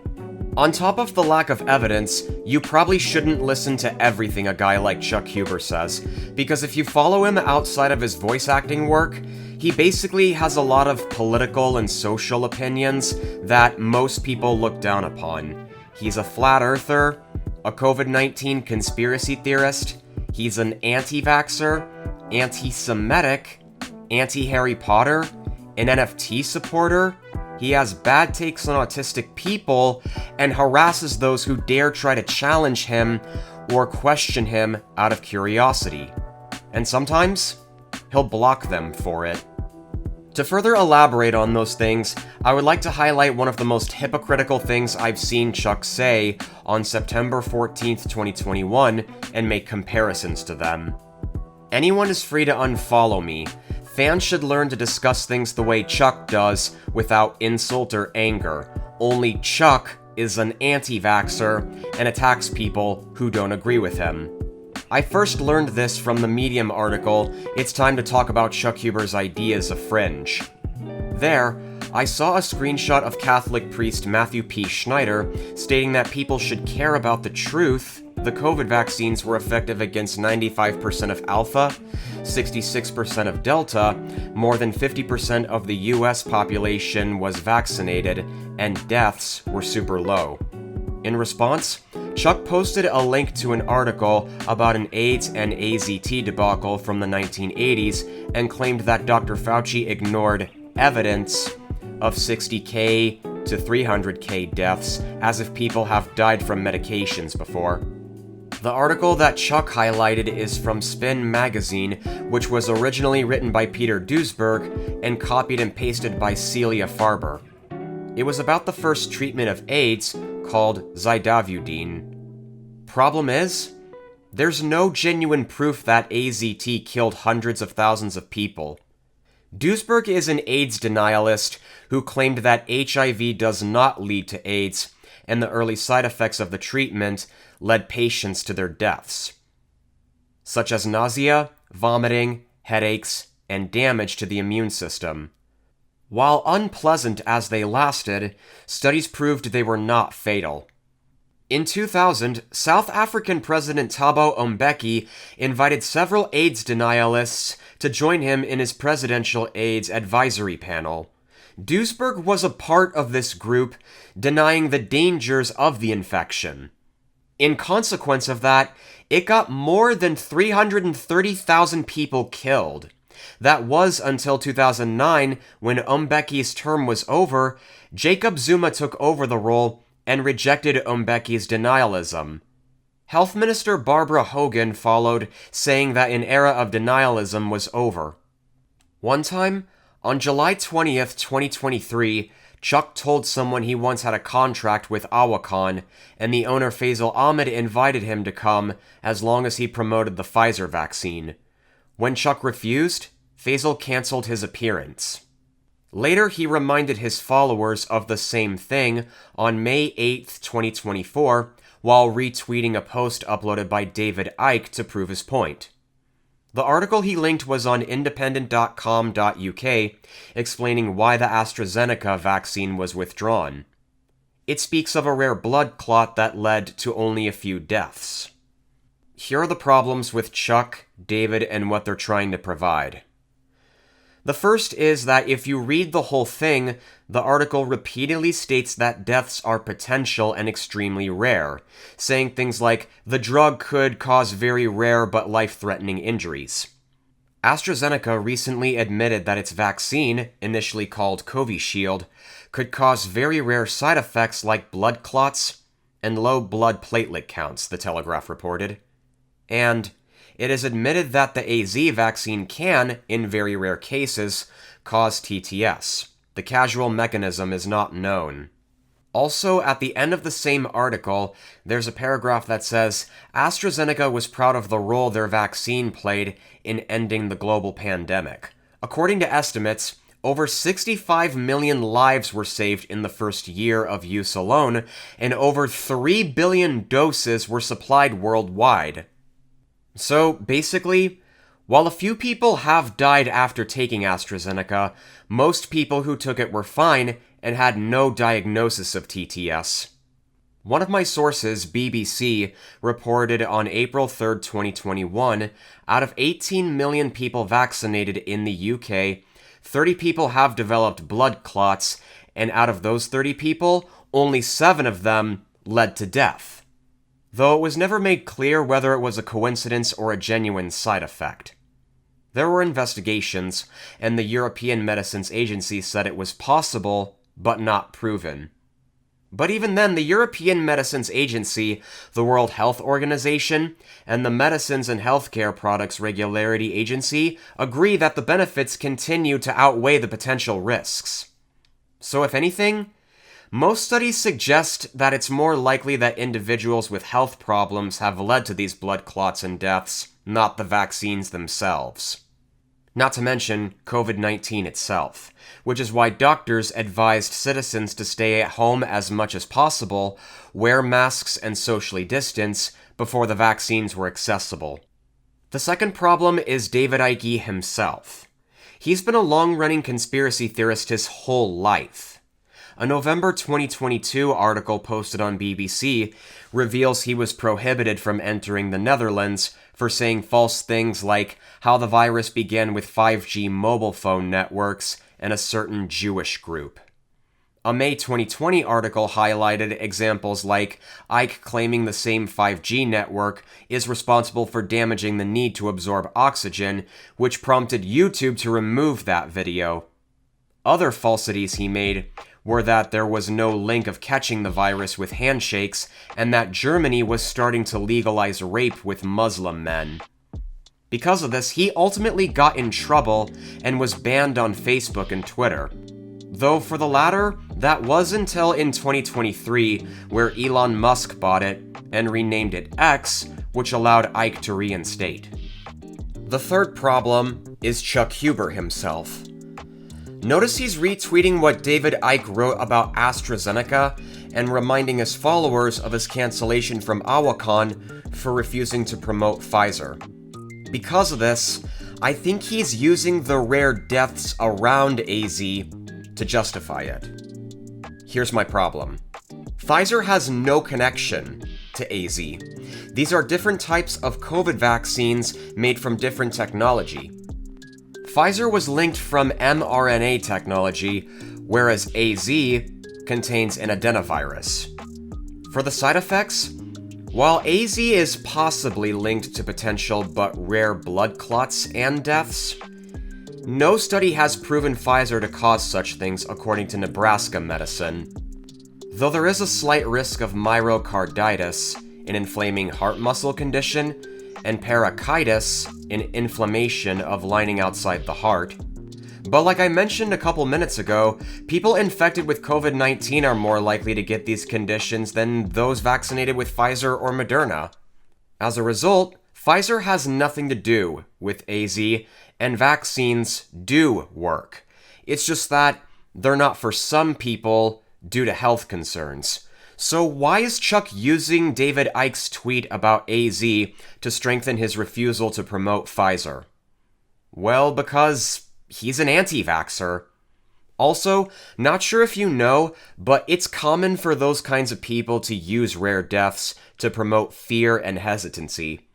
On top of the lack of evidence, you probably shouldn't listen to everything a guy like Chuck Huber says, because if you follow him outside of his voice acting work, he basically has a lot of political and social opinions that most people look down upon. He's a flat earther, a COVID-19 conspiracy theorist, he's an anti-vaxxer, anti-Semitic, anti-Harry Potter, an NFT supporter, he has bad takes on autistic people, and harasses those who dare try to challenge him or question him out of curiosity. And sometimes, he'll block them for it. To further elaborate on those things, I would like to highlight one of the most hypocritical things I've seen Chuck say on September 14th, 2021, and make comparisons to them. Anyone is free to unfollow me. Fans should learn to discuss things the way Chuck does, without insult or anger. Only Chuck is an anti-vaxxer and attacks people who don't agree with him. I first learned this from the Medium article, "It's Time to Talk About Chuck Huber's Ideas of Fringe." There, I saw a screenshot of Catholic priest Matthew P. Schneider stating that people should care about the truth. The COVID vaccines were effective against 95% of Alpha, 66% of Delta, more than 50% of the US population was vaccinated, and deaths were super low. In response, Chuck posted a link to an article about an AIDS and AZT debacle from the 1980s and claimed that Dr. Fauci ignored evidence of 60K to 300K deaths, as if people have died from medications before. The article that Chuck highlighted is from Spin magazine, which was originally written by Peter Duesberg and copied and pasted by Celia Farber. It was about the first treatment of AIDS, called Zidavudine. Problem is, there's no genuine proof that AZT killed hundreds of thousands of people. Duesberg is an AIDS denialist who claimed that HIV does not lead to AIDS, and the early side effects of the treatment led patients to their deaths, such as nausea, vomiting, headaches, and damage to the immune system. While unpleasant as they lasted, studies proved they were not fatal. In 2000, South African President Thabo Mbeki invited several AIDS denialists to join him in his presidential AIDS advisory panel. Duesberg was a part of this group, denying the dangers of the infection. In consequence of that, it got more than 330,000 people killed. That was until 2009, when Mbeki's term was over. Jacob Zuma took over the role and rejected Mbeki's denialism. Health Minister Barbara Hogan followed, saying that an era of denialism was over. One time, on July 20th, 2023, Chuck told someone he once had a contract with Awakon, and the owner Faisal Ahmed invited him to come as long as he promoted the Pfizer vaccine. When Chuck refused, Faisal canceled his appearance. Later, he reminded his followers of the same thing on May 8th, 2024, while retweeting a post uploaded by David Icke to prove his point. The article he linked was on independent.com.uk, explaining why the AstraZeneca vaccine was withdrawn. It speaks of a rare blood clot that led to only a few deaths. Here are the problems with Chuck, David, and what they're trying to provide. The first is that if you read the whole thing, the article repeatedly states that deaths are potential and extremely rare, saying things like, the drug could cause very rare but life-threatening injuries. AstraZeneca recently admitted that its vaccine, initially called Covishield, could cause very rare side effects like blood clots and low blood platelet counts, the Telegraph reported. And it is admitted that the AZ vaccine can, in very rare cases, cause TTS. The causal mechanism is not known. Also, at the end of the same article, there's a paragraph that says, AstraZeneca was proud of the role their vaccine played in ending the global pandemic. According to estimates, over 65 million lives were saved in the first year of use alone, and over 3 billion doses were supplied worldwide. So, basically, while a few people have died after taking AstraZeneca, most people who took it were fine and had no diagnosis of TTS. One of my sources, BBC, reported on April 3, 2021, out of 18 million people vaccinated in the UK, 30 people have developed blood clots, and out of those 30 people, only 7 of them led to death. Though it was never made clear whether it was a coincidence or a genuine side effect. There were investigations, and the European Medicines Agency said it was possible, but not proven. But even then, the European Medicines Agency, the World Health Organization, and the Medicines and Healthcare Products Regularity Agency agree that the benefits continue to outweigh the potential risks. So if anything, most studies suggest that it's more likely that individuals with health problems have led to these blood clots and deaths, not the vaccines themselves. Not to mention COVID-19 itself, which is why doctors advised citizens to stay at home as much as possible, wear masks and socially distance before the vaccines were accessible. The second problem is David Icke himself. He's been a long-running conspiracy theorist his whole life. A November 2022 article posted on BBC reveals he was prohibited from entering the Netherlands for saying false things like how the virus began with 5G mobile phone networks and a certain Jewish group. A May 2020 article highlighted examples like Icke claiming the same 5G network is responsible for damaging the need to absorb oxygen, which prompted YouTube to remove that video. Other falsities he made were that there was no link of catching the virus with handshakes, and that Germany was starting to legalize rape with Muslim men. Because of this, he ultimately got in trouble and was banned on Facebook and Twitter. Though for the latter, that was until in 2023, where Elon Musk bought it and renamed it X, which allowed Icke to reinstate. The third problem is Chuck Huber himself. Notice he's retweeting what David Icke wrote about AstraZeneca and reminding his followers of his cancellation from Awakon for refusing to promote Pfizer. Because of this, I think he's using the rare deaths around AZ to justify it. Here's my problem. Pfizer has no connection to AZ. These are different types of COVID vaccines made from different technology. Pfizer was linked from mRNA technology, whereas AZ contains an adenovirus. For the side effects, while AZ is possibly linked to potential but rare blood clots and deaths, no study has proven Pfizer to cause such things according to Nebraska Medicine. Though there is a slight risk of myocarditis, an inflaming heart muscle condition, and pericarditis, an inflammation of lining outside the heart. But like I mentioned a couple minutes ago, people infected with COVID-19 are more likely to get these conditions than those vaccinated with Pfizer or Moderna. As a result, Pfizer has nothing to do with AZ, and vaccines do work. It's just that they're not for some people due to health concerns. So why is Chuck using David Icke's tweet about AZ to strengthen his refusal to promote Pfizer? Well, because he's an anti-vaxxer. Also, not sure if you know, but it's common for those kinds of people to use rare deaths to promote fear and hesitancy.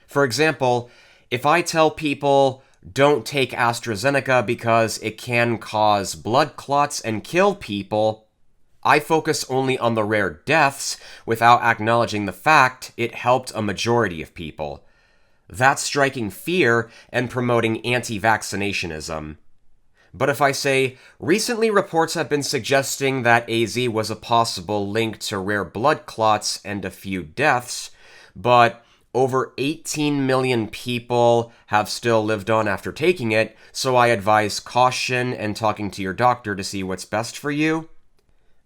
For example, if I tell people, don't take AstraZeneca because it can cause blood clots and kill people, I focus only on the rare deaths without acknowledging the fact it helped a majority of people. That's striking fear and promoting anti-vaccinationism. But if I say, recently reports have been suggesting that AZ was a possible link to rare blood clots and a few deaths, but over 18 million people have still lived on after taking it, so I advise caution and talking to your doctor to see what's best for you,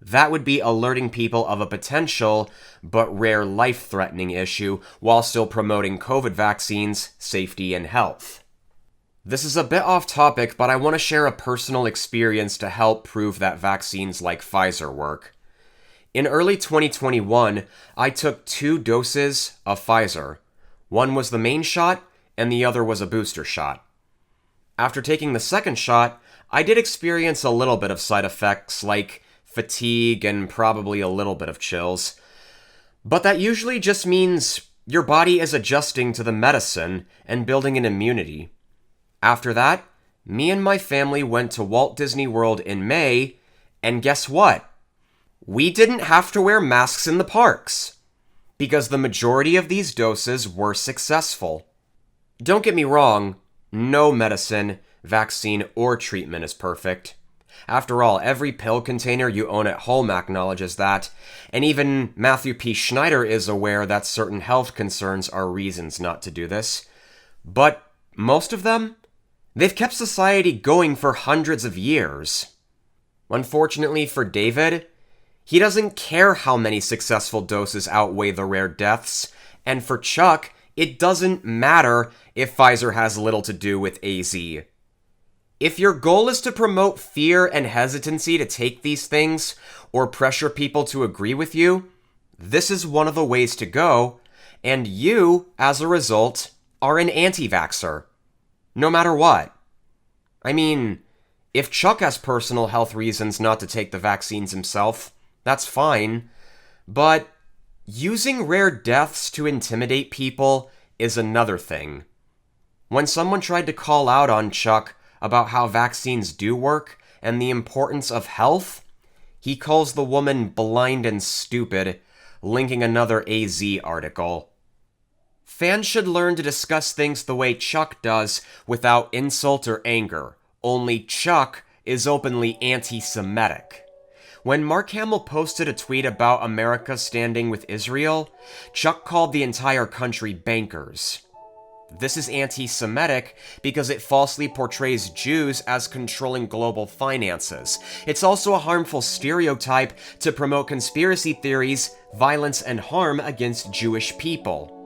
That would be alerting people of a potential but rare life-threatening issue while still promoting COVID vaccines, safety, and health. This is a bit off topic, but I want to share a personal experience to help prove that vaccines like Pfizer work. In early 2021, I took 2 doses of Pfizer. One was the main shot, and the other was a booster shot. After taking the second shot, I did experience a little bit of side effects like fatigue and probably a little bit of chills. But that usually just means your body is adjusting to the medicine and building an immunity. After that, me and my family went to Walt Disney World in May, and guess what? We didn't have to wear masks in the parks, because the majority of these doses were successful. Don't get me wrong, no medicine, vaccine, or treatment is perfect. After all, every pill container you own at home acknowledges that, and even Matthew P. Schneider is aware that certain health concerns are reasons not to do this. But most of them, they've kept society going for hundreds of years. Unfortunately for David, he doesn't care how many successful doses outweigh the rare deaths, and for Chuck, it doesn't matter if Pfizer has little to do with AZ. If your goal is to promote fear and hesitancy to take these things, or pressure people to agree with you, this is one of the ways to go, and you, as a result, are an anti-vaxxer. No matter what. I mean, if Chuck has personal health reasons not to take the vaccines himself, that's fine, but using rare deaths to intimidate people is another thing. When someone tried to call out on Chuck about how vaccines do work and the importance of health, he calls the woman blind and stupid, linking another AZ article. Fans should learn to discuss things the way Chuck does without insult or anger. Only Chuck is openly anti-Semitic. When Mark Hamill posted a tweet about America standing with Israel, Chuck called the entire country bankers. This is anti-Semitic because it falsely portrays Jews as controlling global finances. It's also a harmful stereotype to promote conspiracy theories, violence, and harm against Jewish people.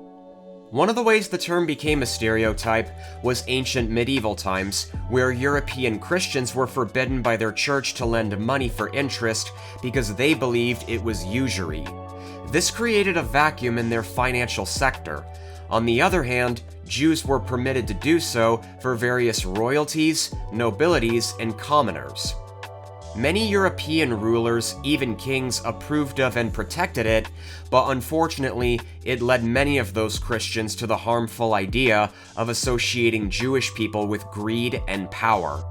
One of the ways the term became a stereotype was ancient medieval times, where European Christians were forbidden by their church to lend money for interest because they believed it was usury. This created a vacuum in their financial sector. On the other hand, Jews were permitted to do so for various royalties, nobilities, and commoners. Many European rulers, even kings, approved of and protected it, but unfortunately, it led many of those Christians to the harmful idea of associating Jewish people with greed and power.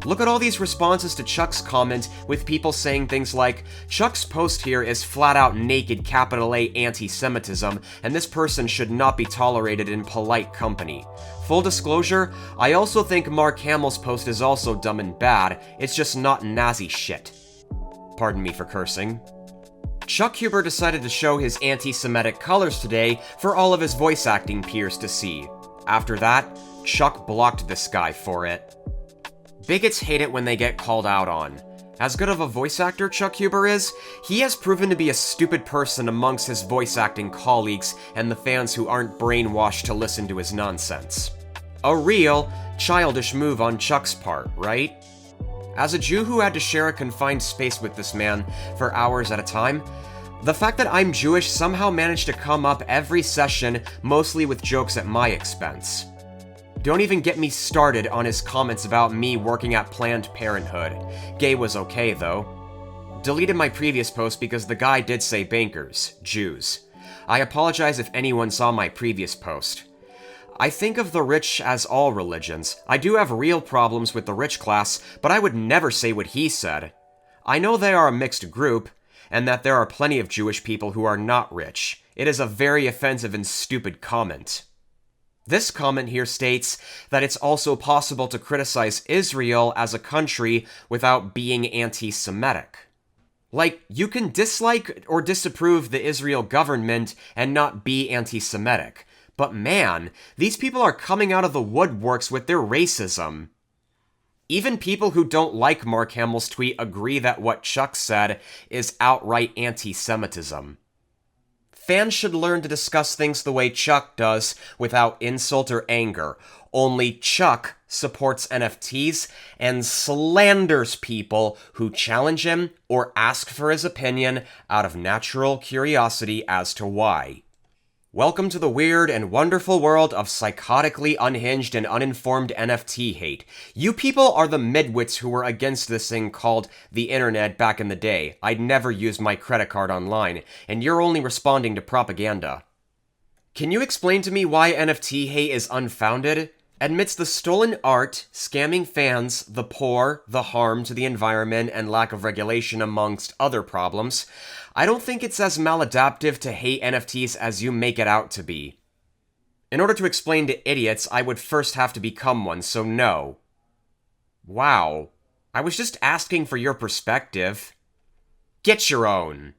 Look at all these responses to Chuck's comment with people saying things like, Chuck's post here is flat out naked capital A anti-Semitism, and this person should not be tolerated in polite company. Full disclosure, I also think Mark Hamill's post is also dumb and bad, it's just not Nazi shit. Pardon me for cursing. Chuck Huber decided to show his anti-Semitic colors today for all of his voice acting peers to see. After that, Chuck blocked this guy for it. Bigots hate it when they get called out on. As good of a voice actor Chuck Huber is, he has proven to be a stupid person amongst his voice acting colleagues and the fans who aren't brainwashed to listen to his nonsense. A real, childish move on Chuck's part, right? As a Jew who had to share a confined space with this man for hours at a time, the fact that I'm Jewish somehow managed to come up every session, mostly with jokes at my expense. Don't even get me started on his comments about me working at Planned Parenthood. Gay was okay, though. Deleted my previous post because the guy did say bankers, Jews. I apologize if anyone saw my previous post. I think of the rich as all religions. I do have real problems with the rich class, but I would never say what he said. I know they are a mixed group, and that there are plenty of Jewish people who are not rich. It is a very offensive and stupid comment. This comment here states that it's also possible to criticize Israel as a country without being anti-Semitic. Like, you can dislike or disapprove the Israel government and not be anti-Semitic. But man, these people are coming out of the woodworks with their racism. Even people who don't like Mark Hamill's tweet agree that what Chuck said is outright anti-Semitism. Fans should learn to discuss things the way Chuck does without insult or anger. Only Chuck supports NFTs and slanders people who challenge him or ask for his opinion out of natural curiosity as to why. Welcome to the weird and wonderful world of psychotically unhinged and uninformed NFT hate. You people are the midwits who were against this thing called the internet back in the day. I'd never used my credit card online, and you're only responding to propaganda. Can you explain to me why NFT hate is unfounded? Amidst the stolen art, scamming fans, the poor, the harm to the environment, and lack of regulation amongst other problems, I don't think it's as maladaptive to hate NFTs as you make it out to be. In order to explain to idiots, I would first have to become one, so no. Wow. I was just asking for your perspective. Get your own.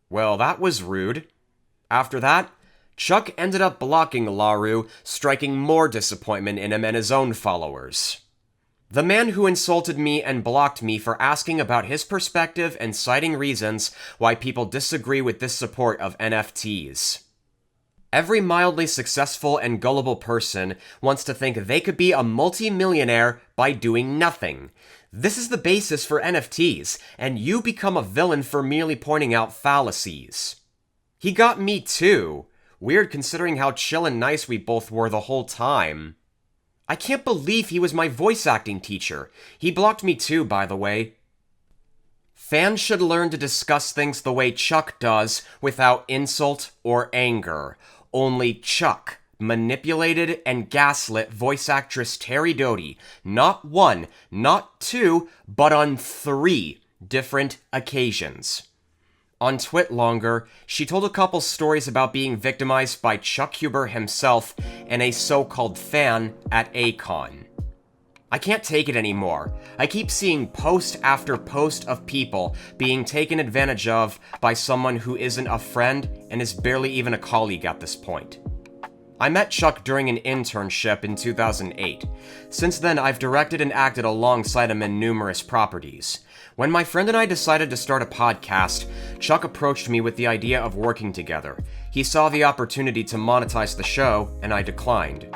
Well, that was rude. After that, Chuck ended up blocking Laru, striking more disappointment in him and his own followers. The man who insulted me and blocked me for asking about his perspective and citing reasons why people disagree with this support of NFTs. Every mildly successful and gullible person wants to think they could be a multi-millionaire by doing nothing. This is the basis for NFTs, and you become a villain for merely pointing out fallacies. He got me too. Weird considering how chill and nice we both were the whole time. I can't believe he was my voice acting teacher. He blocked me too, by the way. Fans should learn to discuss things the way Chuck does without insult or anger. Only Chuck manipulated and gaslit voice actress Terry Doty, not one, not two, but on 3 different occasions. On TwitLonger, she told a couple stories about being victimized by Chuck Huber himself and a so-called fan at A-Kon. I can't take it anymore. I keep seeing post after post of people being taken advantage of by someone who isn't a friend and is barely even a colleague at this point. I met Chuck during an internship in 2008. Since then, I've directed and acted alongside him in numerous properties. When my friend and I decided to start a podcast, Chuck approached me with the idea of working together. He saw the opportunity to monetize the show, and I declined.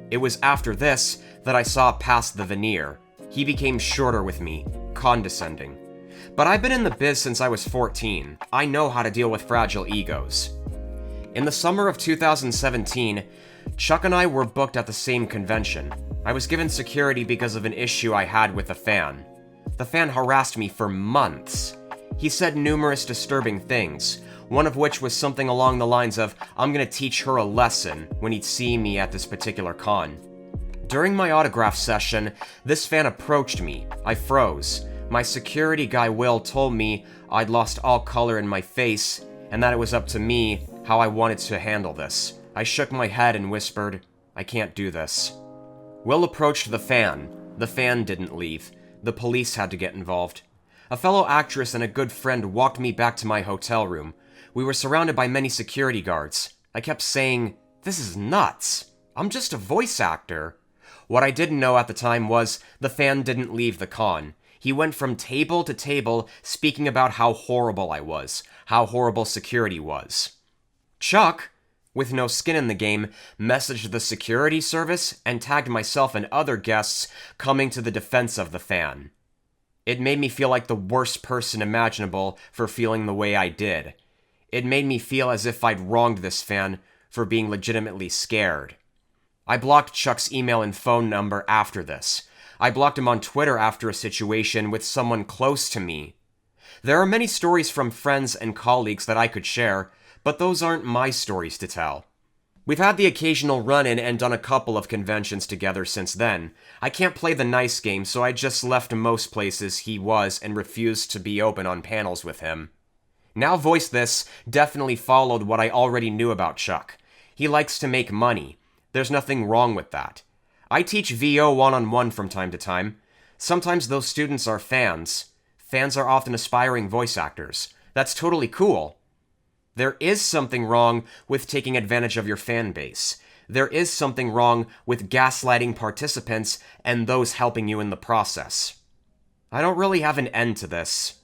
It was after this that I saw past the veneer. He became shorter with me, condescending. But I've been in the biz since I was 14. I know how to deal with fragile egos. In the summer of 2017, Chuck and I were booked at the same convention. I was given security because of an issue I had with a fan. The fan harassed me for months. He said numerous disturbing things, one of which was something along the lines of, "I'm gonna teach her a lesson," when he'd see me at this particular con. During my autograph session, this fan approached me. I froze. My security guy Will told me I'd lost all color in my face, and that it was up to me how I wanted to handle this. I shook my head and whispered, "I can't do this." Will approached the fan. The fan didn't leave. The police had to get involved. A fellow actress and a good friend walked me back to my hotel room. We were surrounded by many security guards. I kept saying, "This is nuts. I'm just a voice actor." What I didn't know at the time was the fan didn't leave the con. He went from table to table speaking about how horrible I was, how horrible security was. Chuck, with no skin in the game, messaged the security service and tagged myself and other guests coming to the defense of the fan. It made me feel like the worst person imaginable for feeling the way I did. It made me feel as if I'd wronged this fan for being legitimately scared. I blocked Chuck's email and phone number after this. I blocked him on Twitter after a situation with someone close to me. There are many stories from friends and colleagues that I could share, but those aren't my stories to tell. We've had the occasional run-in and done a couple of conventions together since then. I can't play the nice game, so I just left most places he was and refused to be open on panels with him. Now Voice This definitely followed what I already knew about Chuck. He likes to make money. There's nothing wrong with that. I teach VO one-on-one from time to time. Sometimes those students are fans. Fans are often aspiring voice actors. That's totally cool. There is something wrong with taking advantage of your fan base. there is something wrong with gaslighting participants and those helping you in the process. I don't really have an end to this.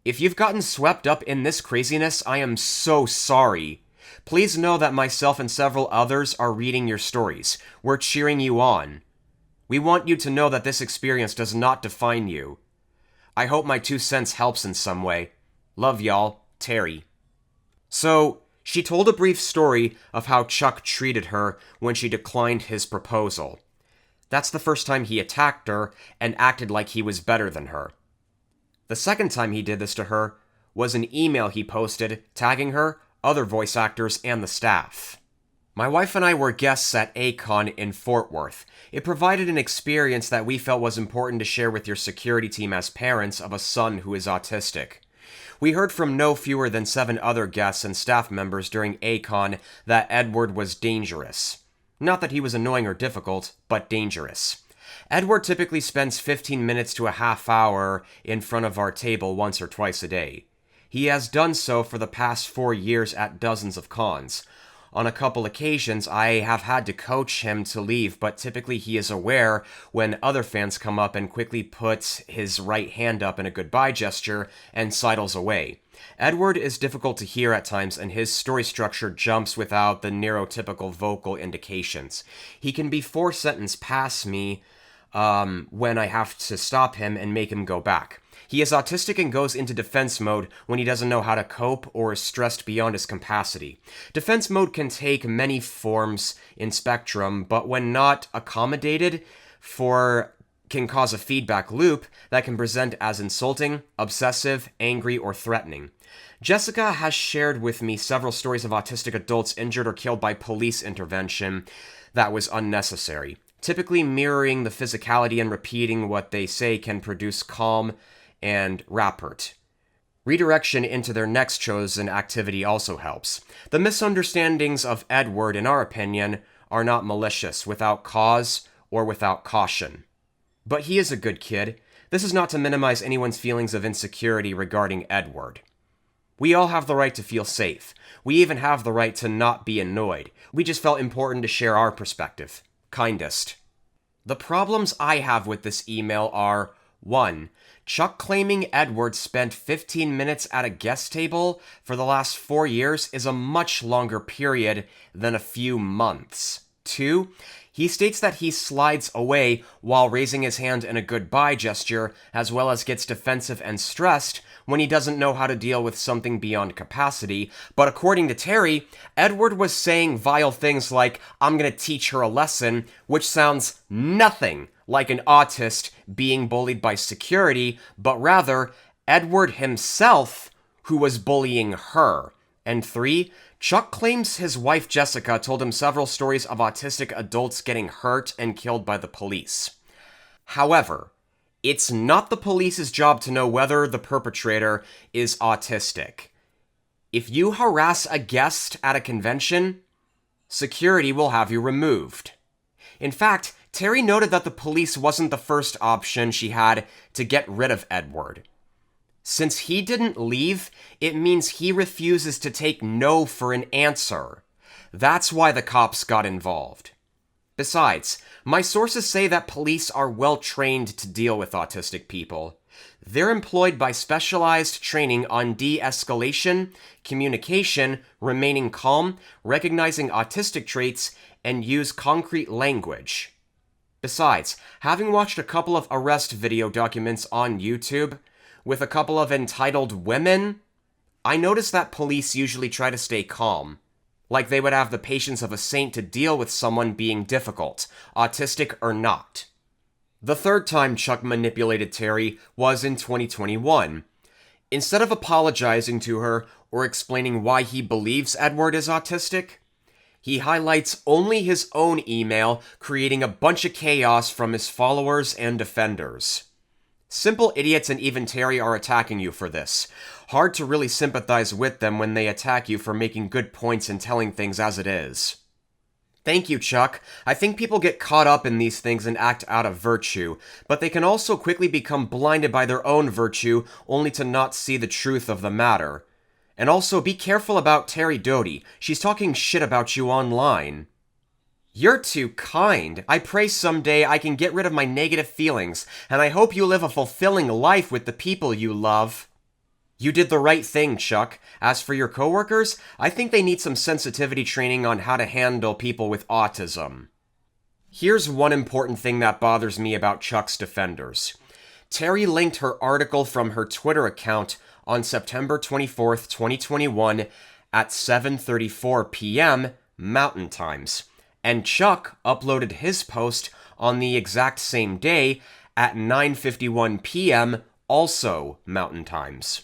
If you've gotten swept up in this craziness, I am so sorry. Please know that myself and several others are reading your stories. We're cheering you on. We want you to know that this experience does not define you. I hope my 2 cents helps in some way. Love y'all, Terry. So, she told a brief story of how Chuck treated her when she declined his proposal. That's the first time he attacked her and acted like he was better than her. The second time he did this to her was an email he posted tagging her, other voice actors, and the staff. My wife and I were guests at A-Kon in Fort Worth. It provided an experience that we felt was important to share with your security team as parents of a son who is autistic. We heard from no fewer than 7 other guests and staff members during A-Kon that Edward was dangerous. Not that he was annoying or difficult, but dangerous. Edward typically spends 15 minutes to a half hour in front of our table once or twice a day. He has done so for the past 4 years at dozens of cons. On a couple occasions, I have had to coach him to leave, but typically he is aware when other fans come up and quickly puts his right hand up in a goodbye gesture and sidles away. Edward is difficult to hear at times, and his story structure jumps without the neurotypical vocal indications. He can be 4-sentence past me when I have to stop him and make him go back. He is autistic and goes into defense mode when he doesn't know how to cope or is stressed beyond his capacity. Defense mode can take many forms in spectrum, but when not accommodated for can cause a feedback loop that can present as insulting, obsessive, angry, or threatening. Jessica has shared with me several stories of autistic adults injured or killed by police intervention that was unnecessary. Typically mirroring the physicality and repeating what they say can produce calm and rapport. Redirection into their next chosen activity also helps. The misunderstandings of Edward, in our opinion, are not malicious, without cause, or without caution. But he is a good kid. This is not to minimize anyone's feelings of insecurity regarding Edward. We all have the right to feel safe. We even have the right to not be annoyed. We just felt important to share our perspective. Kindest. The problems I have with this email are: 1. Chuck claiming Edward spent 15 minutes at a guest table for the last 4 years is a much longer period than a few months. 2. He states that he slides away while raising his hand in a goodbye gesture, as well as gets defensive and stressed when he doesn't know how to deal with something beyond capacity. But according to Terry, Edward was saying vile things like, "I'm gonna teach her a lesson," which sounds nothing like an autist being bullied by security, but rather Edward himself who was bullying her. And 3, Chuck claims his wife Jessica told him several stories of autistic adults getting hurt and killed by the police. However, it's not the police's job to know whether the perpetrator is autistic. If you harass a guest at a convention, security will have you removed. In fact, Terry noted that the police wasn't the first option she had to get rid of Edward. Since he didn't leave, it means he refuses to take no for an answer. That's why the cops got involved. Besides, my sources say that police are well trained to deal with autistic people. They're employed by specialized training on de-escalation, communication, remaining calm, recognizing autistic traits, and use concrete language. Besides, having watched a couple of arrest video documents on YouTube, with a couple of entitled women, I noticed that police usually try to stay calm, like they would have the patience of a saint to deal with someone being difficult, autistic or not. The third time Chuck manipulated Terry was in 2021. Instead of apologizing to her or explaining why he believes Edward is autistic, he highlights only his own email, creating a bunch of chaos from his followers and defenders. Simple idiots and even Terry are attacking you for this. Hard to really sympathize with them when they attack you for making good points and telling things as it is. Thank you, Chuck. I think people get caught up in these things and act out of virtue, but they can also quickly become blinded by their own virtue only to not see the truth of the matter. And also, be careful about Terry Doty. She's talking shit about you online. You're too kind. I pray someday I can get rid of my negative feelings, and I hope you live a fulfilling life with the people you love. You did the right thing, Chuck. As for your coworkers, I think they need some sensitivity training on how to handle people with autism. Here's one important thing that bothers me about Chuck's defenders. Terry linked her article from her Twitter account on September 24th, 2021 at 7:34 p.m. Mountain Times, and Chuck uploaded his post on the exact same day at 9:51 p.m. also Mountain Times.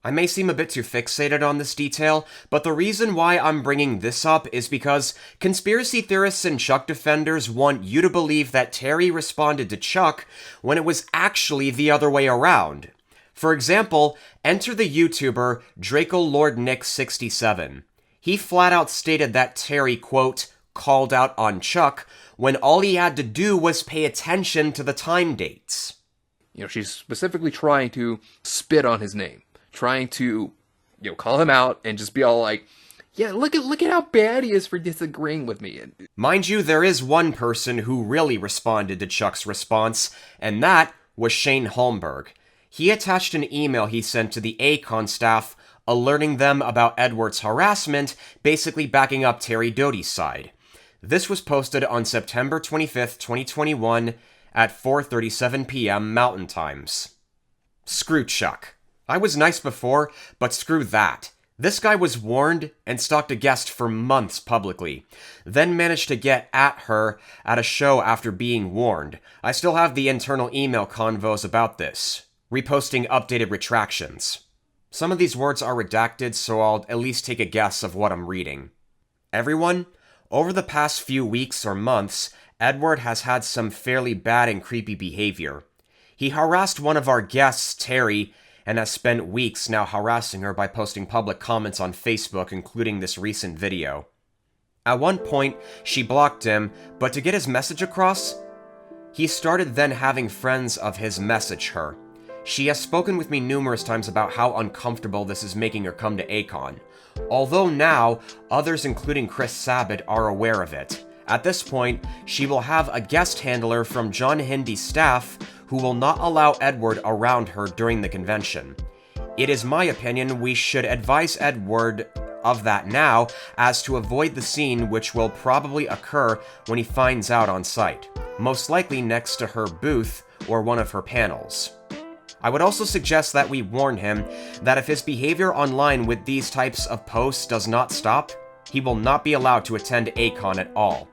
I may seem a bit too fixated on this detail, but the reason why I'm bringing this up is because conspiracy theorists and Chuck defenders want you to believe that Terry responded to Chuck when it was actually the other way around. For example, enter the YouTuber DracoLordNick67. He flat out stated that Terry, quote, called out on Chuck when all he had to do was pay attention to the time dates. She's specifically trying to spit on his name. Trying to, call him out and just be all like, yeah, look at how bad he is for disagreeing with me. Mind you, there is one person who really responded to Chuck's response, and that was Shane Holmberg. He attached an email he sent to the ACON staff alerting them about Edward's harassment, basically backing up Terry Doty's side. This was posted on September 25th, 2021 at 4:37 p.m. Mountain Times. Screw Chuck. I was nice before, but screw that. This guy was warned and stalked a guest for months publicly, then managed to get at her at a show after being warned. I still have the internal email convos about this, reposting updated retractions. Some of these words are redacted, so I'll at least take a guess of what I'm reading. Everyone, over the past few weeks or months, Edward has had some fairly bad and creepy behavior. He harassed one of our guests, Terry, and has spent weeks now harassing her by posting public comments on Facebook, including this recent video. At one point, she blocked him, but to get his message across, he started then having friends of his message her. She has spoken with me numerous times about how uncomfortable this is making her come to ACON, although now others including Chris Sabat are aware of it. At this point, she will have a guest handler from John Hindy's staff who will not allow Edward around her during the convention. It is my opinion we should advise Edward of that now, as to avoid the scene which will probably occur when he finds out on site, most likely next to her booth or one of her panels. I would also suggest that we warn him that if his behavior online with these types of posts does not stop, he will not be allowed to attend ACON at all.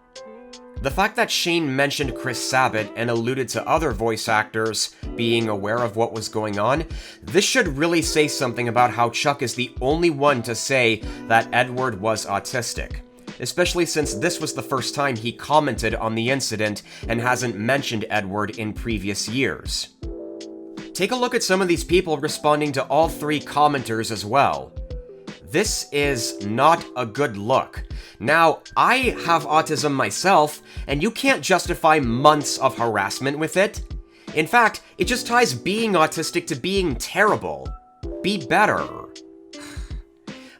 The fact that Shane mentioned Chris Sabat and alluded to other voice actors being aware of what was going on, this should really say something about how Chuck is the only one to say that Edward was autistic, especially since this was the first time he commented on the incident and hasn't mentioned Edward in previous years. Take a look at some of these people responding to all three commenters as well. This is not a good look. Now, I have autism myself, and you can't justify months of harassment with it. In fact, it just ties being autistic to being terrible. Be better.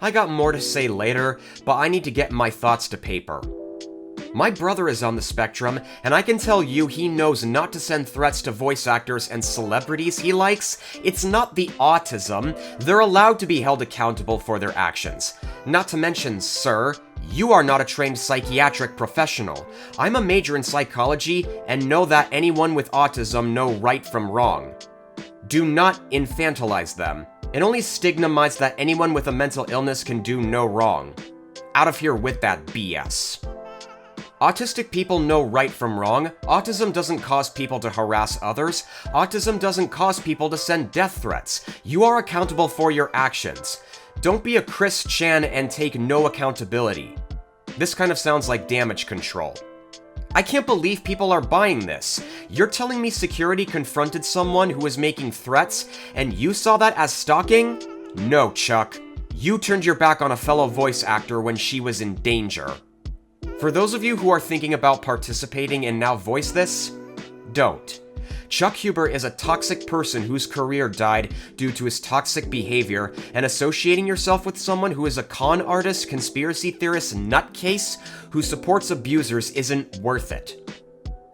I got more to say later, but I need to get my thoughts to paper. My brother is on the spectrum, and I can tell you he knows not to send threats to voice actors and celebrities he likes. It's not the autism. They're allowed to be held accountable for their actions. Not to mention, sir, you are not a trained psychiatric professional. I'm a major in psychology and know that anyone with autism know right from wrong. Do not infantilize them, and only stigmatize that anyone with a mental illness can do no wrong. Out of here with that BS. Autistic people know right from wrong. Autism doesn't cause people to harass others. Autism doesn't cause people to send death threats. You are accountable for your actions. Don't be a Chris Chan and take no accountability. This kind of sounds like damage control. I can't believe people are buying this. You're telling me security confronted someone who was making threats and you saw that as stalking? No, Chuck. You turned your back on a fellow voice actor when she was in danger. For those of you who are thinking about participating and now voice this, don't. Chuck Huber is a toxic person whose career died due to his toxic behavior, and associating yourself with someone who is a con artist, conspiracy theorist, nutcase who supports abusers isn't worth it.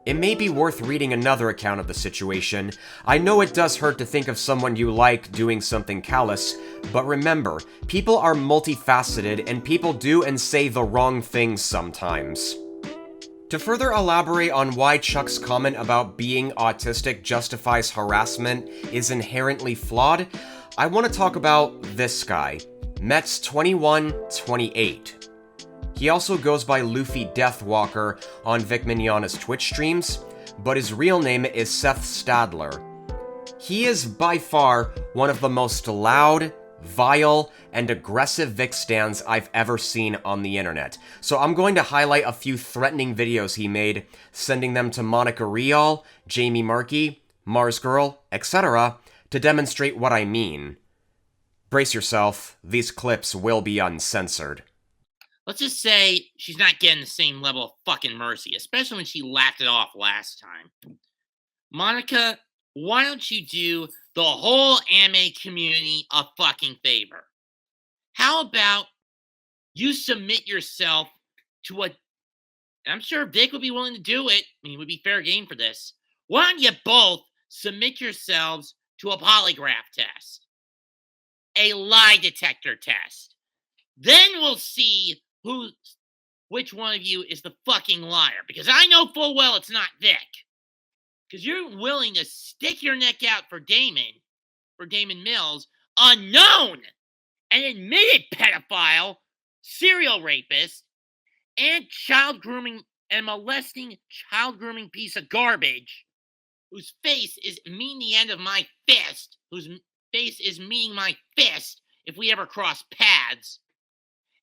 It may be worth reading another account of the situation. I know it does hurt to think of someone you like doing something callous, but remember, people are multifaceted and people do and say the wrong things sometimes. To further elaborate on why Chuck's comment about being autistic justifies harassment is inherently flawed, I want to talk about this guy, Mets2128. He also goes by Luffy Deathwalker on Vic Mignogna's Twitch streams, but his real name is Seth Stadler. He is by far one of the most loud, vile, and aggressive Vic stans I've ever seen on the internet. So I'm going to highlight a few threatening videos he made, sending them to Monica Rial, Jamie Markey, Mars Girl, etc., to demonstrate what I mean. Brace yourself, these clips will be uncensored. Let's just say she's not getting the same level of fucking mercy, especially when she laughed it off last time. Monica, why don't you do the whole anime community a fucking favor? How about you submit yourself to and I'm sure Vic would be willing to do it. I mean, he would be fair game for this. Why don't you both submit yourselves to a polygraph test? A lie detector test. Then we'll see which one of you is the fucking liar. Because I know full well it's not Vic. Because you're willing to stick your neck out for Damon Mills, unknown, an admitted pedophile, serial rapist, and child grooming and molesting child grooming piece of garbage, whose face is meeting the end of my fist, whose face is meeting my fist if we ever cross paths.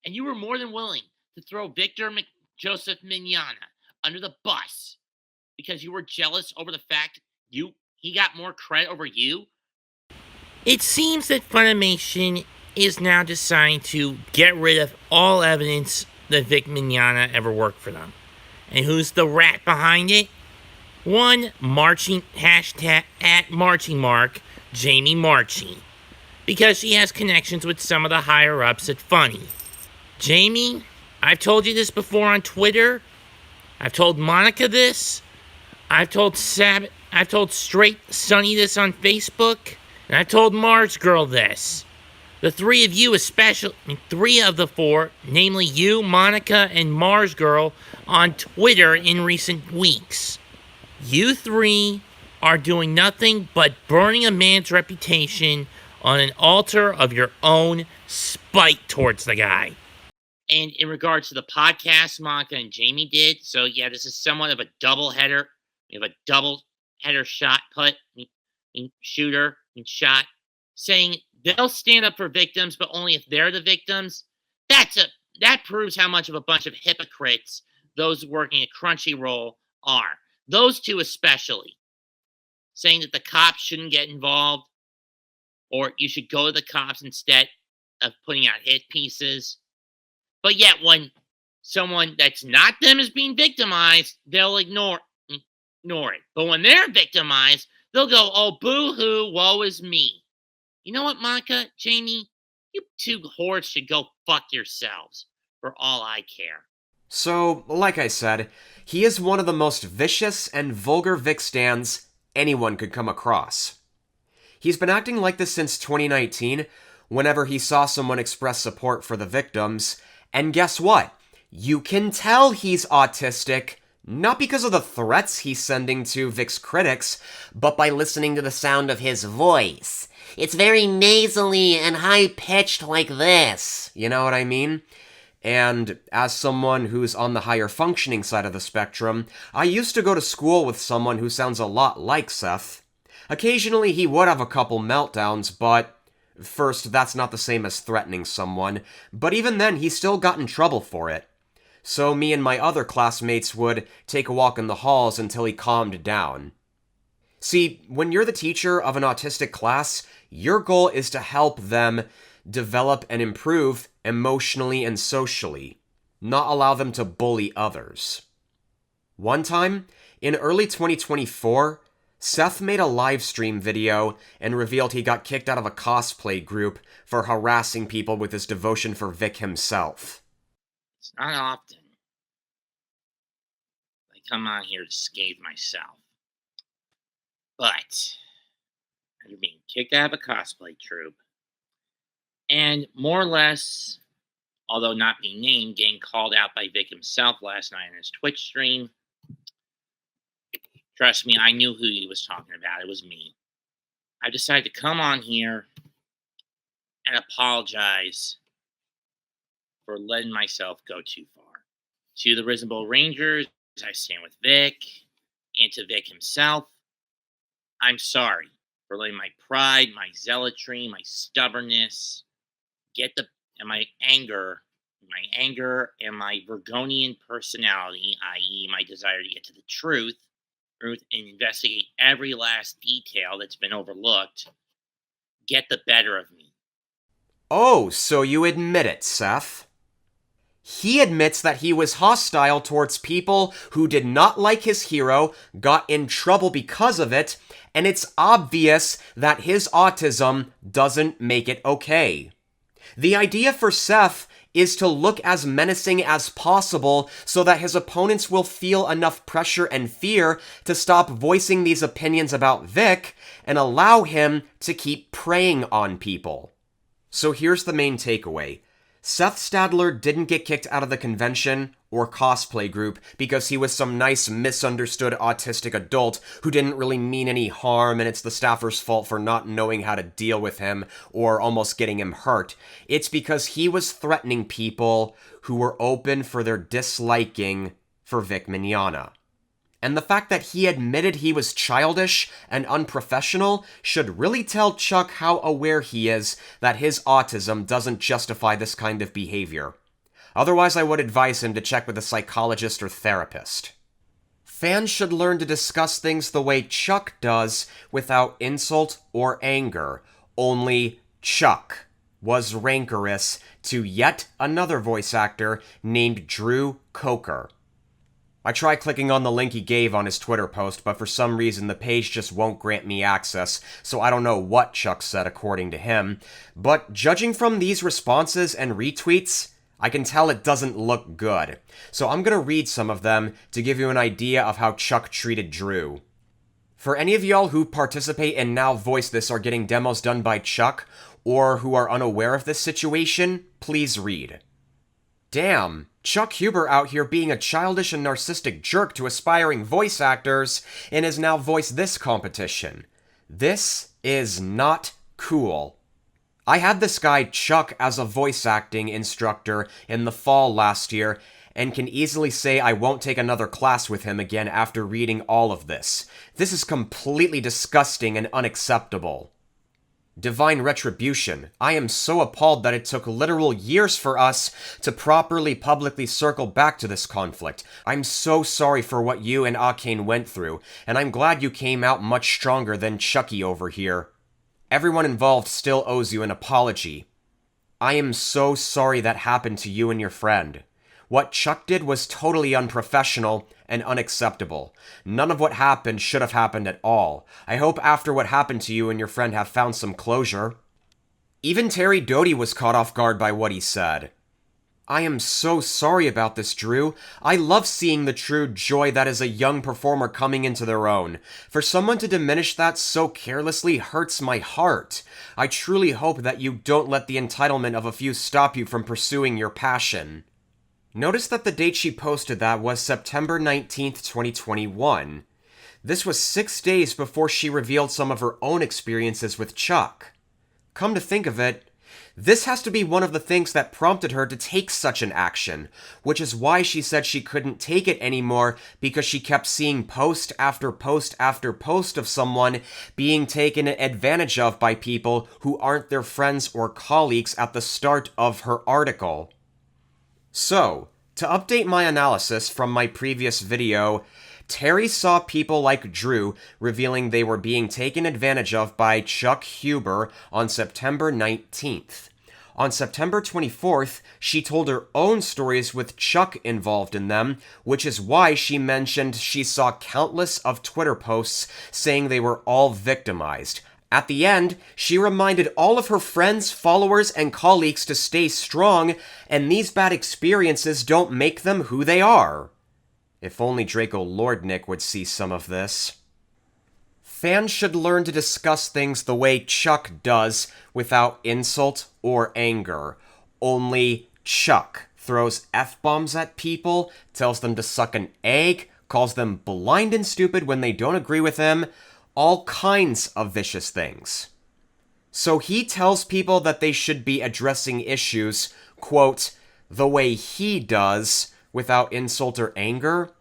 And you were more than willing to throw Victor Joseph Mignogna under the bus because you were jealous over the fact he got more credit over you. It seems that Funimation is now deciding to get rid of all evidence that Vic Mignogna ever worked for them. And who's the rat behind it? One hashtag at marching mark, Jamie Marching. Because she has connections with some of the higher ups at Funny. Jamie, I've told you this before on Twitter. I've told Monica this. I've told Sabat. I've told Straight Sunny this on Facebook. And I've told Mars Girl this. The three of you three of the four, namely you, Monica, and Mars Girl, on Twitter in recent weeks. You three are doing nothing but burning a man's reputation on an altar of your own spite towards the guy. And in regards to the podcast Monica and Jamie did, so yeah, this is somewhat of a double header. We have a double header shot put, shooter, and shot, saying they'll stand up for victims, but only if they're the victims. That proves how much of a bunch of hypocrites those working at Crunchyroll are. Those two especially. Saying that the cops shouldn't get involved, or you should go to the cops instead of putting out hit pieces. But yet, when someone that's not them is being victimized, they'll ignore it. But when they're victimized, they'll go, oh, boo-hoo, woe is me. You know what, Monica, Jamie? You two whores should go fuck yourselves, for all I care. So, like I said, he is one of the most vicious and vulgar Vic stans anyone could come across. He's been acting like this since 2019, whenever he saw someone express support for the victims. And guess what? You can tell he's autistic, not because of the threats he's sending to Vic's critics, but by listening to the sound of his voice. It's very nasally and high-pitched like this. You know what I mean? And as someone who's on the higher functioning side of the spectrum, I used to go to school with someone who sounds a lot like Seth. Occasionally he would have a couple meltdowns, but first, that's not the same as threatening someone, but even then, he still got in trouble for it. So me and my other classmates would take a walk in the halls until he calmed down. See, when you're the teacher of an autistic class, your goal is to help them develop and improve emotionally and socially, not allow them to bully others. One time, in early 2024, Seth made a live stream video and revealed he got kicked out of a cosplay group for harassing people with his devotion for Vic himself. It's not often I come on here to scathe myself. But after being kicked out of a cosplay troupe, and more or less, although not being named, getting called out by Vic himself last night on his Twitch stream, trust me, I knew who he was talking about. It was me. I decided to come on here and apologize for letting myself go too far. To the Reasonable Rangers, I stand with Vic, and to Vic himself, I'm sorry for letting my pride, my zealotry, my stubbornness, and my anger and my Virgonian personality, i.e. my desire to get to the truth and investigate every last detail that's been overlooked, get the better of me. Oh, so you admit it, Seth. He admits that he was hostile towards people who did not like his hero, got in trouble because of it, and it's obvious that his autism doesn't make it okay. The idea for Seth is to look as menacing as possible so that his opponents will feel enough pressure and fear to stop voicing these opinions about Vic and allow him to keep preying on people. So here's the main takeaway. Seth Stadler didn't get kicked out of the convention or cosplay group because he was some nice misunderstood autistic adult who didn't really mean any harm and it's the staffer's fault for not knowing how to deal with him or almost getting him hurt. It's because he was threatening people who were open for their disliking for Vic Mignogna. And the fact that he admitted he was childish and unprofessional should really tell Chuck how aware he is that his autism doesn't justify this kind of behavior. Otherwise, I would advise him to check with a psychologist or therapist. Fans should learn to discuss things the way Chuck does without insult or anger. Only Chuck was rancorous to yet another voice actor named Drew Coker. I tried clicking on the link he gave on his Twitter post, but for some reason the page just won't grant me access, so I don't know what Chuck said according to him. But judging from these responses and retweets, I can tell it doesn't look good. So I'm gonna read some of them to give you an idea of how Chuck treated Drew. For any of y'all who participate and now voice this are getting demos done by Chuck, or who are unaware of this situation, please read. Damn, Chuck Huber out here being a childish and narcissistic jerk to aspiring voice actors and has now voiced this competition. This is not cool. I had this guy Chuck as a voice acting instructor in the fall last year and can easily say I won't take another class with him again after reading all of this. This is completely disgusting and unacceptable. Divine Retribution. I am so appalled that it took literal years for us to properly publicly circle back to this conflict. I'm so sorry for what you and Akane went through, and I'm glad you came out much stronger than Chucky over here. Everyone involved still owes you an apology. I am so sorry that happened to you and your friend. What Chuck did was totally unprofessional and unacceptable. None of what happened should have happened at all. I hope after what happened to you and your friend have found some closure. Even Terry Doty was caught off guard by what he said. I am so sorry about this, Drew. I love seeing the true joy that is a young performer coming into their own. For someone to diminish that so carelessly hurts my heart. I truly hope that you don't let the entitlement of a few stop you from pursuing your passion. Notice that the date she posted that was September 19th, 2021. This was 6 days before she revealed some of her own experiences with Chuck. Come to think of it, this has to be one of the things that prompted her to take such an action, which is why she said she couldn't take it anymore because she kept seeing post after post after post of someone being taken advantage of by people who aren't their friends or colleagues at the start of her article. So, to update my analysis from my previous video, Terry saw people like Drew revealing they were being taken advantage of by Chuck Huber on September 19th. On September 24th, she told her own stories with Chuck involved in them, which is why she mentioned she saw countless of Twitter posts saying they were all victimized. At the end, she reminded all of her friends, followers, and colleagues to stay strong, and these bad experiences don't make them who they are. If only Draco Lordnik would see some of this. Fans should learn to discuss things the way Chuck does, without insult or anger. Only Chuck throws F-bombs at people, tells them to suck an egg, calls them blind and stupid when they don't agree with him, all kinds of vicious things. So he tells people that they should be addressing issues, quote, the way he does, without insult or anger.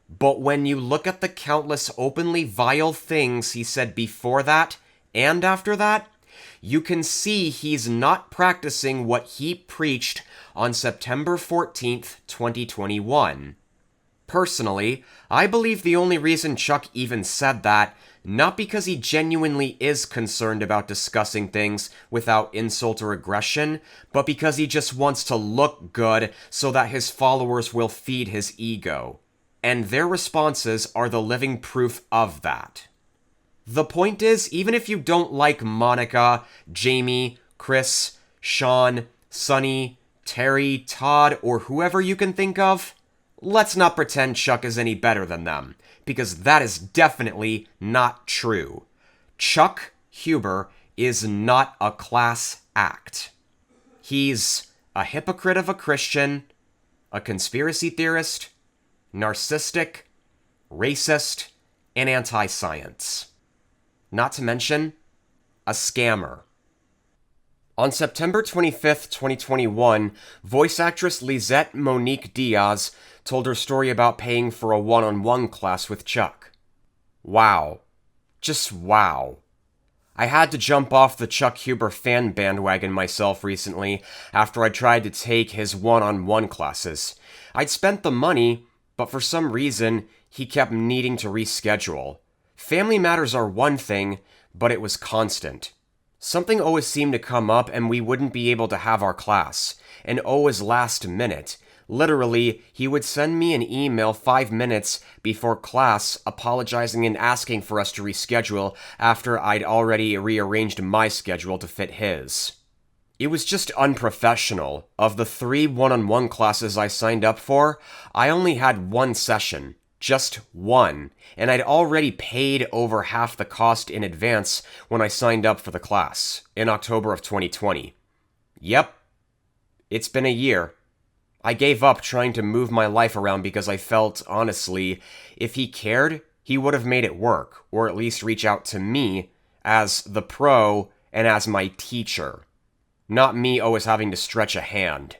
But when you look at the countless openly vile things he said before that and after that, you can see he's not practicing what he preached on September 14th, 2021. Personally, I believe the only reason Chuck even said that, not because he genuinely is concerned about discussing things without insult or aggression, but because he just wants to look good so that his followers will feed his ego. And their responses are the living proof of that. The point is, even if you don't like Monica, Jamie, Chris, Sean, Sonny, Terry, Todd, or whoever you can think of, let's not pretend Chuck is any better than them, because that is definitely not true. Chuck Huber is not a class act. He's a hypocrite of a Christian, a conspiracy theorist, narcissistic, racist, and anti-science. Not to mention, a scammer. On September 25th, 2021, voice actress Lisette Monique Diaz told her story about paying for a one-on-one class with Chuck. Wow. Just wow. I had to jump off the Chuck Huber fan bandwagon myself recently after I tried to take his one-on-one classes. I'd spent the money, but for some reason, he kept needing to reschedule. Family matters are one thing, but it was constant. Something always seemed to come up and we wouldn't be able to have our class. And always last minute. Literally, he would send me an email 5 minutes before class apologizing and asking for us to reschedule after I'd already rearranged my schedule to fit his. It was just unprofessional. Of the 3 one-on-one classes I signed up for, I only had 1 session. Just 1. And I'd already paid over half the cost in advance when I signed up for the class, in October of 2020. Yep. It's been a year. I gave up trying to move my life around because I felt, honestly, if he cared, he would have made it work, or at least reach out to me as the pro and as my teacher. Not me always having to stretch a hand.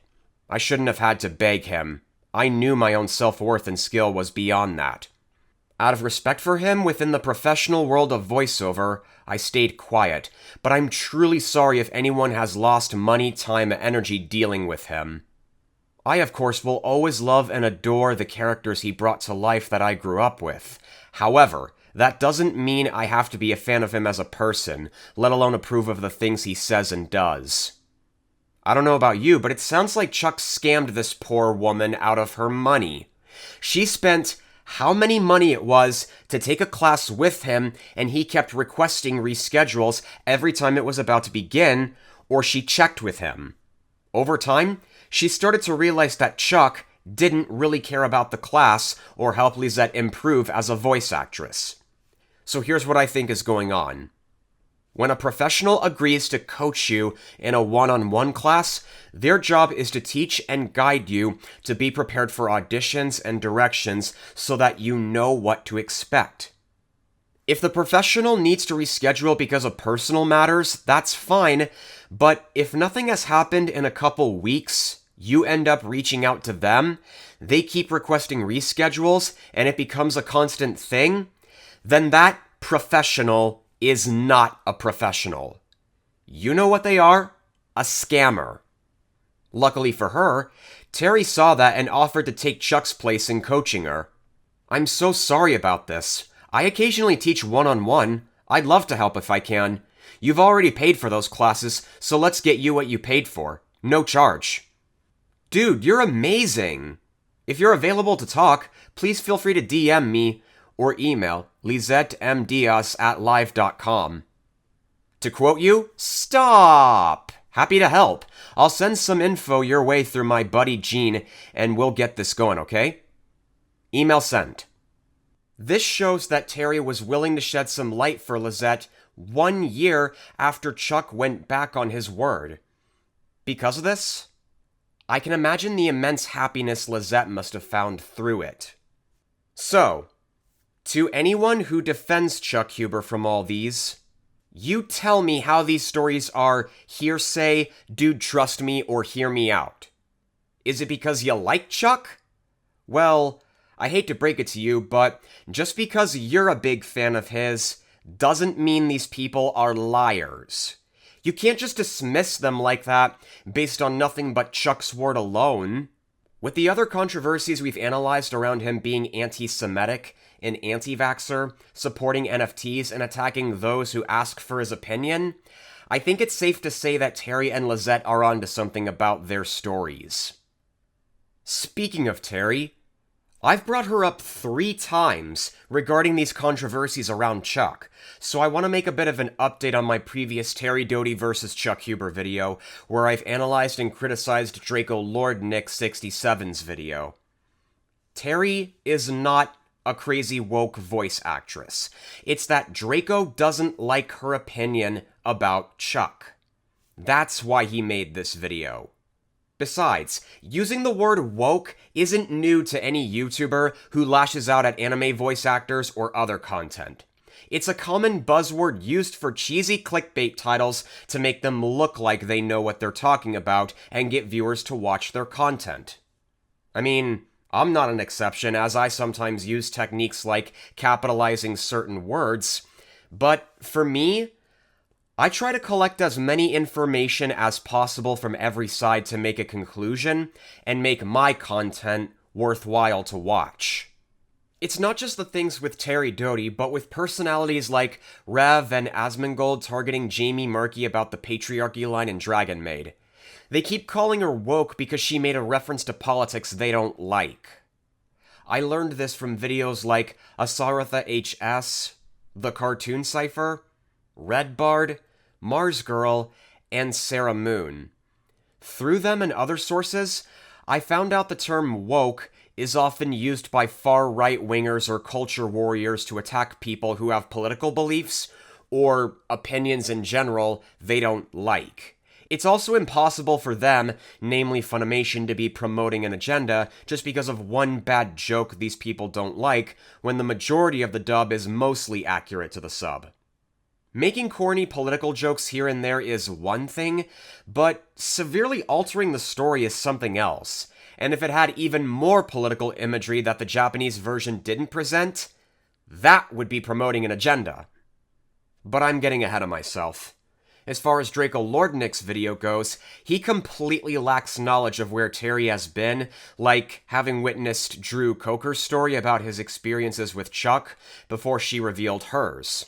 I shouldn't have had to beg him. I knew my own self-worth and skill was beyond that. Out of respect for him within the professional world of voiceover, I stayed quiet, but I'm truly sorry if anyone has lost money, time, and energy dealing with him. I, of course, will always love and adore the characters he brought to life that I grew up with. However, that doesn't mean I have to be a fan of him as a person, let alone approve of the things he says and does. I don't know about you, but it sounds like Chuck scammed this poor woman out of her money. She spent how many money it was to take a class with him, and he kept requesting reschedules every time it was about to begin, or she checked with him. Over time, she started to realize that Chuck didn't really care about the class or help Lisette improve as a voice actress. So here's what I think is going on. When a professional agrees to coach you in a one-on-one class, their job is to teach and guide you to be prepared for auditions and directions so that you know what to expect. If the professional needs to reschedule because of personal matters, that's fine, but if nothing has happened in a couple weeks, you end up reaching out to them, they keep requesting reschedules, and it becomes a constant thing, then that professional is not a professional. You know what they are? A scammer. Luckily for her, Terry saw that and offered to take Chuck's place in coaching her. I'm so sorry about this. I occasionally teach one-on-one. I'd love to help if I can. You've already paid for those classes, so let's get you what you paid for. No charge. Dude, you're amazing. If you're available to talk, please feel free to DM me or email lizettemdiaz@live.com. To quote you, stop! Happy to help. I'll send some info your way through my buddy Gene, and we'll get this going, okay? Email sent. This shows that Terry was willing to shed some light for Lizette 1 year after Chuck went back on his word. Because of this, I can imagine the immense happiness Lizette must have found through it. So, to anyone who defends Chuck Huber from all these, you tell me how these stories are hearsay, dude trust me, or hear me out. Is it because you like Chuck? Well, I hate to break it to you, but just because you're a big fan of his doesn't mean these people are liars. You can't just dismiss them like that based on nothing but Chuck's word alone. With the other controversies we've analyzed around him being anti-Semitic, an anti-vaxxer, supporting NFTs, and attacking those who ask for his opinion, I think it's safe to say that Terry and Lizette are onto something about their stories. Speaking of Terry, I've brought her up 3 times regarding these controversies around Chuck, so I want to make a bit of an update on my previous Terry Doty versus Chuck Huber video, where I've analyzed and criticized Draco Lord Nick 67's video. Terry is not a crazy woke voice actress. It's that Draco doesn't like her opinion about Chuck. That's why he made this video. Besides, using the word woke isn't new to any YouTuber who lashes out at anime voice actors or other content. It's a common buzzword used for cheesy clickbait titles to make them look like they know what they're talking about and get viewers to watch their content. I mean, I'm not an exception, as I sometimes use techniques like capitalizing certain words, but for me, I try to collect as many information as possible from every side to make a conclusion and make my content worthwhile to watch. It's not just the things with Terry Doty, but with personalities like Rev and Asmongold targeting Jamie Murky about the patriarchy line in Dragon Maid. They keep calling her woke because she made a reference to politics they don't like. I learned this from videos like Asaratha HS, The Cartoon Cipher, Red Bard, Mars Girl, and Sarah Moon. Through them and other sources, I found out the term woke is often used by far-right wingers or culture warriors to attack people who have political beliefs or opinions in general they don't like. It's also impossible for them, namely Funimation, to be promoting an agenda just because of one bad joke these people don't like, when the majority of the dub is mostly accurate to the sub. Making corny political jokes here and there is one thing, but severely altering the story is something else. And if it had even more political imagery that the Japanese version didn't present, that would be promoting an agenda. But I'm getting ahead of myself. As far as Draco Lordnick's video goes, he completely lacks knowledge of where Terry has been, like having witnessed Drew Coker's story about his experiences with Chuck before she revealed hers.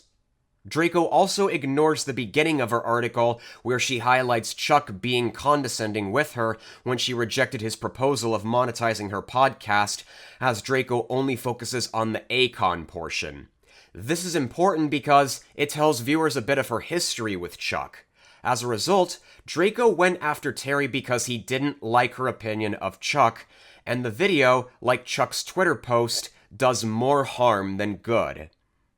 Draco also ignores the beginning of her article where she highlights Chuck being condescending with her when she rejected his proposal of monetizing her podcast, as Draco only focuses on the Akon portion. This is important because it tells viewers a bit of her history with Chuck. As a result, Draco went after Terry because he didn't like her opinion of Chuck, and the video, like Chuck's Twitter post, does more harm than good.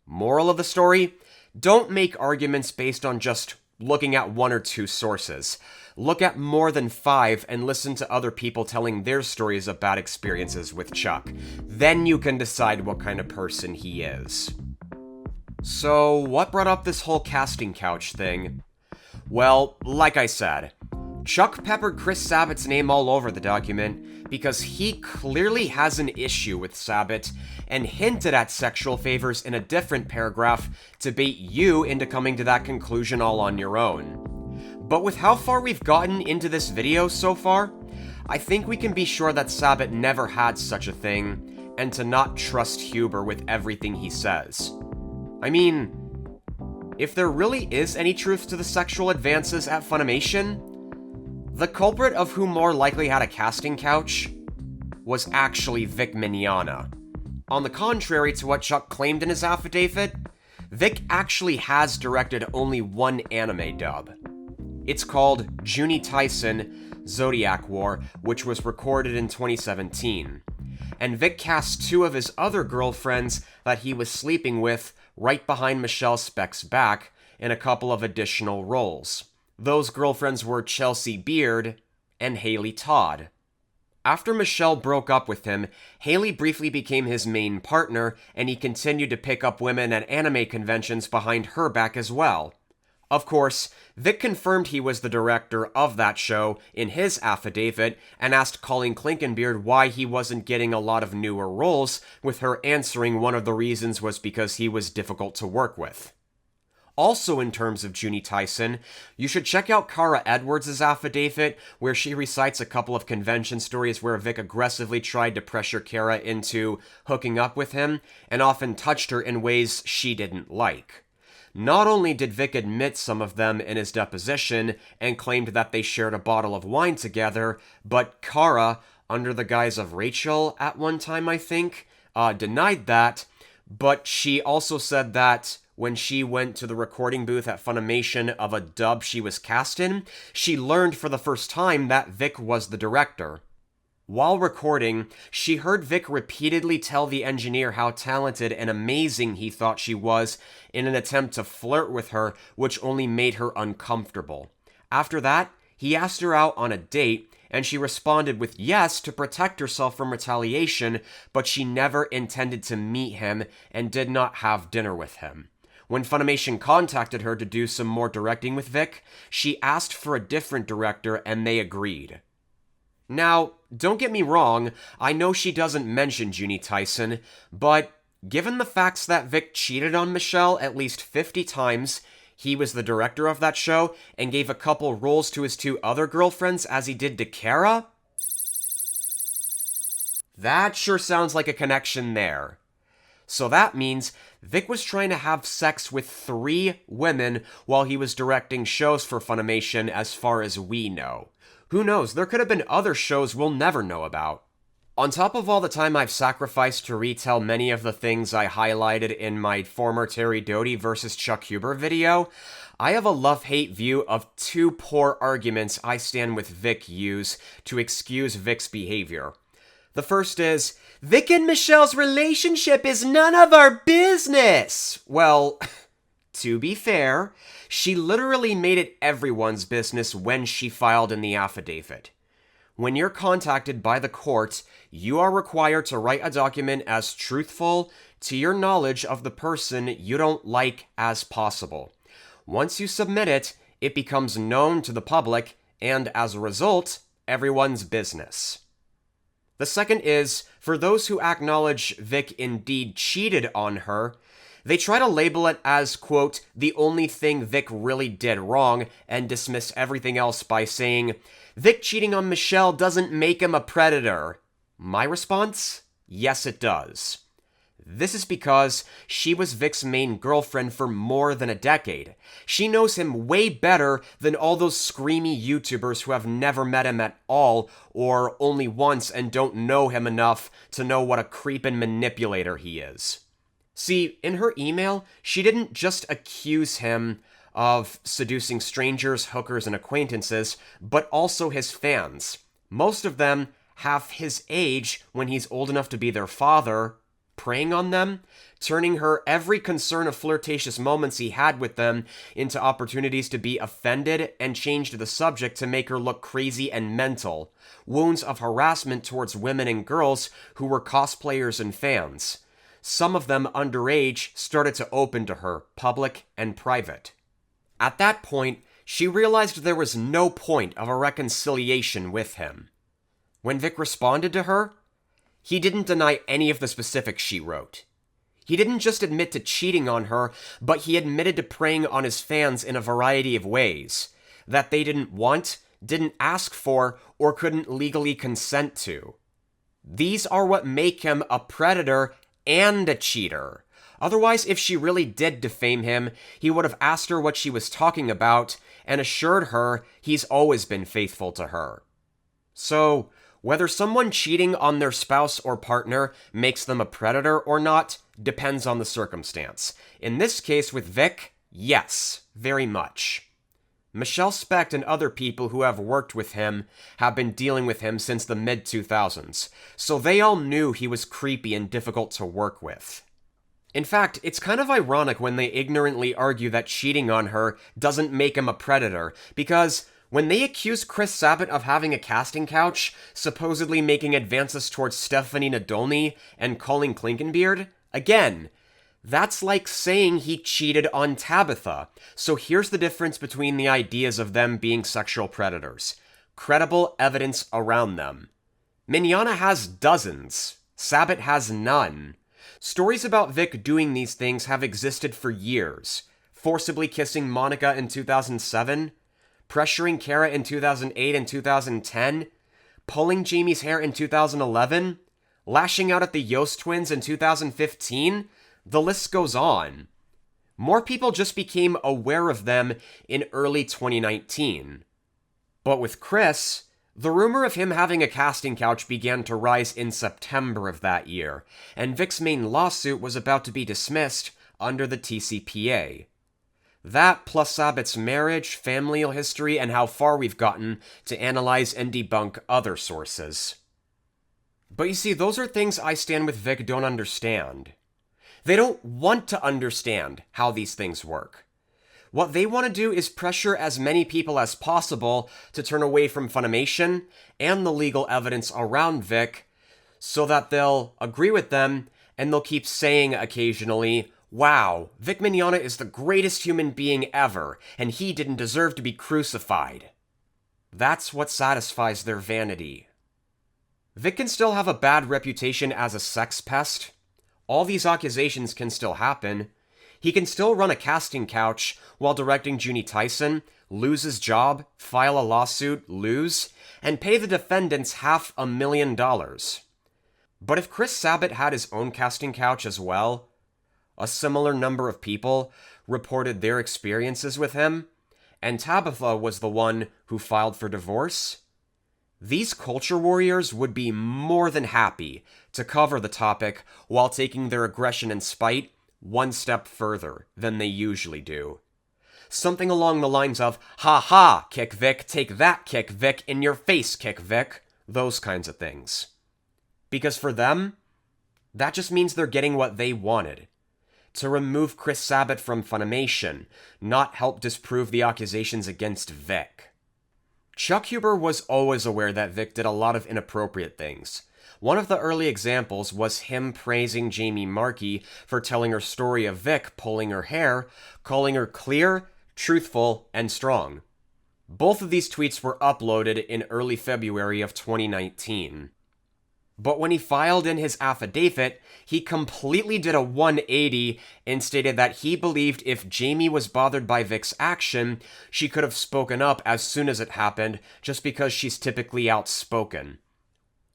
Moral of the story? Don't make arguments based on just looking at 1 or 2 sources. Look at more than 5 and listen to other people telling their stories of bad experiences with Chuck. Then you can decide what kind of person he is. So, what brought up this whole casting couch thing? Well, like I said, Chuck peppered Chris Sabat's name all over the document because he clearly has an issue with Sabat and hinted at sexual favors in a different paragraph to bait you into coming to that conclusion all on your own. But with how far we've gotten into this video so far, I think we can be sure that Sabat never had such a thing, and to not trust Huber with everything he says. I mean, if there really is any truth to the sexual advances at Funimation, the culprit of who more likely had a casting couch was actually Vic Mignogna. On the contrary to what Chuck claimed in his affidavit, Vic actually has directed only one anime dub. It's called Junie Tyson Zodiac War, which was recorded in 2017. And Vic cast two of his other girlfriends that he was sleeping with right behind Michelle Speck's back in a couple of additional roles. Those girlfriends were Chelsea Beard and Haley Todd. After Michelle broke up with him, Haley briefly became his main partner, and he continued to pick up women at anime conventions behind her back as well. Of course, Vic confirmed he was the director of that show in his affidavit and asked Colleen Clinkenbeard why he wasn't getting a lot of newer roles, with her answering one of the reasons was because he was difficult to work with. Also in terms of Junie Tyson, you should check out Kara Edwards' affidavit, where she recites a couple of convention stories where Vic aggressively tried to pressure Kara into hooking up with him, and often touched her in ways she didn't like. Not only did Vic admit some of them in his deposition, and claimed that they shared a bottle of wine together, but Kara, under the guise of Rachel at one time I think, denied that, but she also said that when she went to the recording booth at Funimation of a dub she was cast in, she learned for the first time that Vic was the director. While recording, she heard Vic repeatedly tell the engineer how talented and amazing he thought she was in an attempt to flirt with her, which only made her uncomfortable. After that, he asked her out on a date, and she responded with yes to protect herself from retaliation, but she never intended to meet him and did not have dinner with him. When Funimation contacted her to do some more directing with Vic, she asked for a different director and they agreed. Now, don't get me wrong, I know she doesn't mention Junie Tyson, but given the facts that Vic cheated on Michelle at least 50 times, he was the director of that show, and gave a couple roles to his two other girlfriends as he did to Kara, that sure sounds like a connection there. So that means Vic was trying to have sex with 3 women while he was directing shows for Funimation as far as we know. Who knows, there could have been other shows we'll never know about. On top of all the time I've sacrificed to retell many of the things I highlighted in my former Terry Doty versus Chuck Huber video, I have a love-hate view of 2 poor arguments I stand with Vic use to excuse Vic's behavior. The first is, Vic and Michelle's relationship is none of our business! Well, to be fair, she literally made it everyone's business when she filed in the affidavit. When you're contacted by the court, you are required to write a document as truthful to your knowledge of the person you don't like as possible. Once you submit it, it becomes known to the public, and as a result, everyone's business. The second is, for those who acknowledge Vic indeed cheated on her, they try to label it as, quote, the only thing Vic really did wrong, and dismiss everything else by saying, Vic cheating on Michelle doesn't make him a predator. My response? Yes, it does. This is because she was Vic's main girlfriend for more than a decade. She knows him way better than all those screamy YouTubers who have never met him at all, or only once and don't know him enough to know what a creepin' manipulator he is. See, in her email, she didn't just accuse him of seducing strangers, hookers, and acquaintances, but also his fans. Most of them half his age when he's old enough to be their father, preying on them, turning her every concern of flirtatious moments he had with them into opportunities to be offended and changed the subject to make her look crazy and mental. Wounds of harassment towards women and girls who were cosplayers and fans. Some of them underage started to open to her, public and private. At that point, she realized there was no point of a reconciliation with him. When Vic responded to her, he didn't deny any of the specifics she wrote. He didn't just admit to cheating on her, but he admitted to preying on his fans in a variety of ways that they didn't want, didn't ask for, or couldn't legally consent to. These are what make him a predator and a cheater. Otherwise, if she really did defame him, he would have asked her what she was talking about and assured her he's always been faithful to her. So, whether someone cheating on their spouse or partner makes them a predator or not depends on the circumstance. In this case with Vic, yes, very much. Michelle Specht and other people who have worked with him have been dealing with him since the mid-2000s, so they all knew he was creepy and difficult to work with. In fact, it's kind of ironic when they ignorantly argue that cheating on her doesn't make him a predator, because when they accuse Chris Sabat of having a casting couch, supposedly making advances towards Stephanie Nadolny and Colleen Klinkenbeard, again, that's like saying he cheated on Tabitha. So here's the difference between the ideas of them being sexual predators. Credible evidence around them. Mignogna has dozens. Sabat has none. Stories about Vic doing these things have existed for years. Forcibly kissing Monica in 2007, pressuring Kara in 2008 and 2010, pulling Jamie's hair in 2011, lashing out at the Yost twins in 2015, the list goes on. More people just became aware of them in early 2019. But with Chris, the rumor of him having a casting couch began to rise in September of that year, and Vic's main lawsuit was about to be dismissed under the TCPA. That, plus Sabat's marriage, familial history, and how far we've gotten to analyze and debunk other sources. But you see, those are things I stand with Vic don't understand. They don't want to understand how these things work. What they want to do is pressure as many people as possible to turn away from Funimation and the legal evidence around Vic so that they'll agree with them and they'll keep saying occasionally, wow, Vic Mignogna is the greatest human being ever, and he didn't deserve to be crucified. That's what satisfies their vanity. Vic can still have a bad reputation as a sex pest. All these accusations can still happen. He can still run a casting couch while directing Junie Tyson, lose his job, file a lawsuit, lose, and pay the defendants $500,000. But if Chris Sabat had his own casting couch as well, a similar number of people reported their experiences with him, and Tabitha was the one who filed for divorce, these culture warriors would be more than happy to cover the topic while taking their aggression and spite one step further than they usually do. Something along the lines of, ha ha, Kick Vic, take that, Kick Vic, in your face, Kick Vic, those kinds of things. Because for them, that just means they're getting what they wanted. To remove Chris Sabat from Funimation, not help disprove the accusations against Vic. Chuck Huber was always aware that Vic did a lot of inappropriate things. One of the early examples was him praising Jamie Marchi for telling her story of Vic pulling her hair, calling her clear, truthful, and strong. Both of these tweets were uploaded in early February of 2019. But when he filed in his affidavit, he completely did a 180 and stated that he believed if Jamie was bothered by Vic's action, she could have spoken up as soon as it happened, just because she's typically outspoken.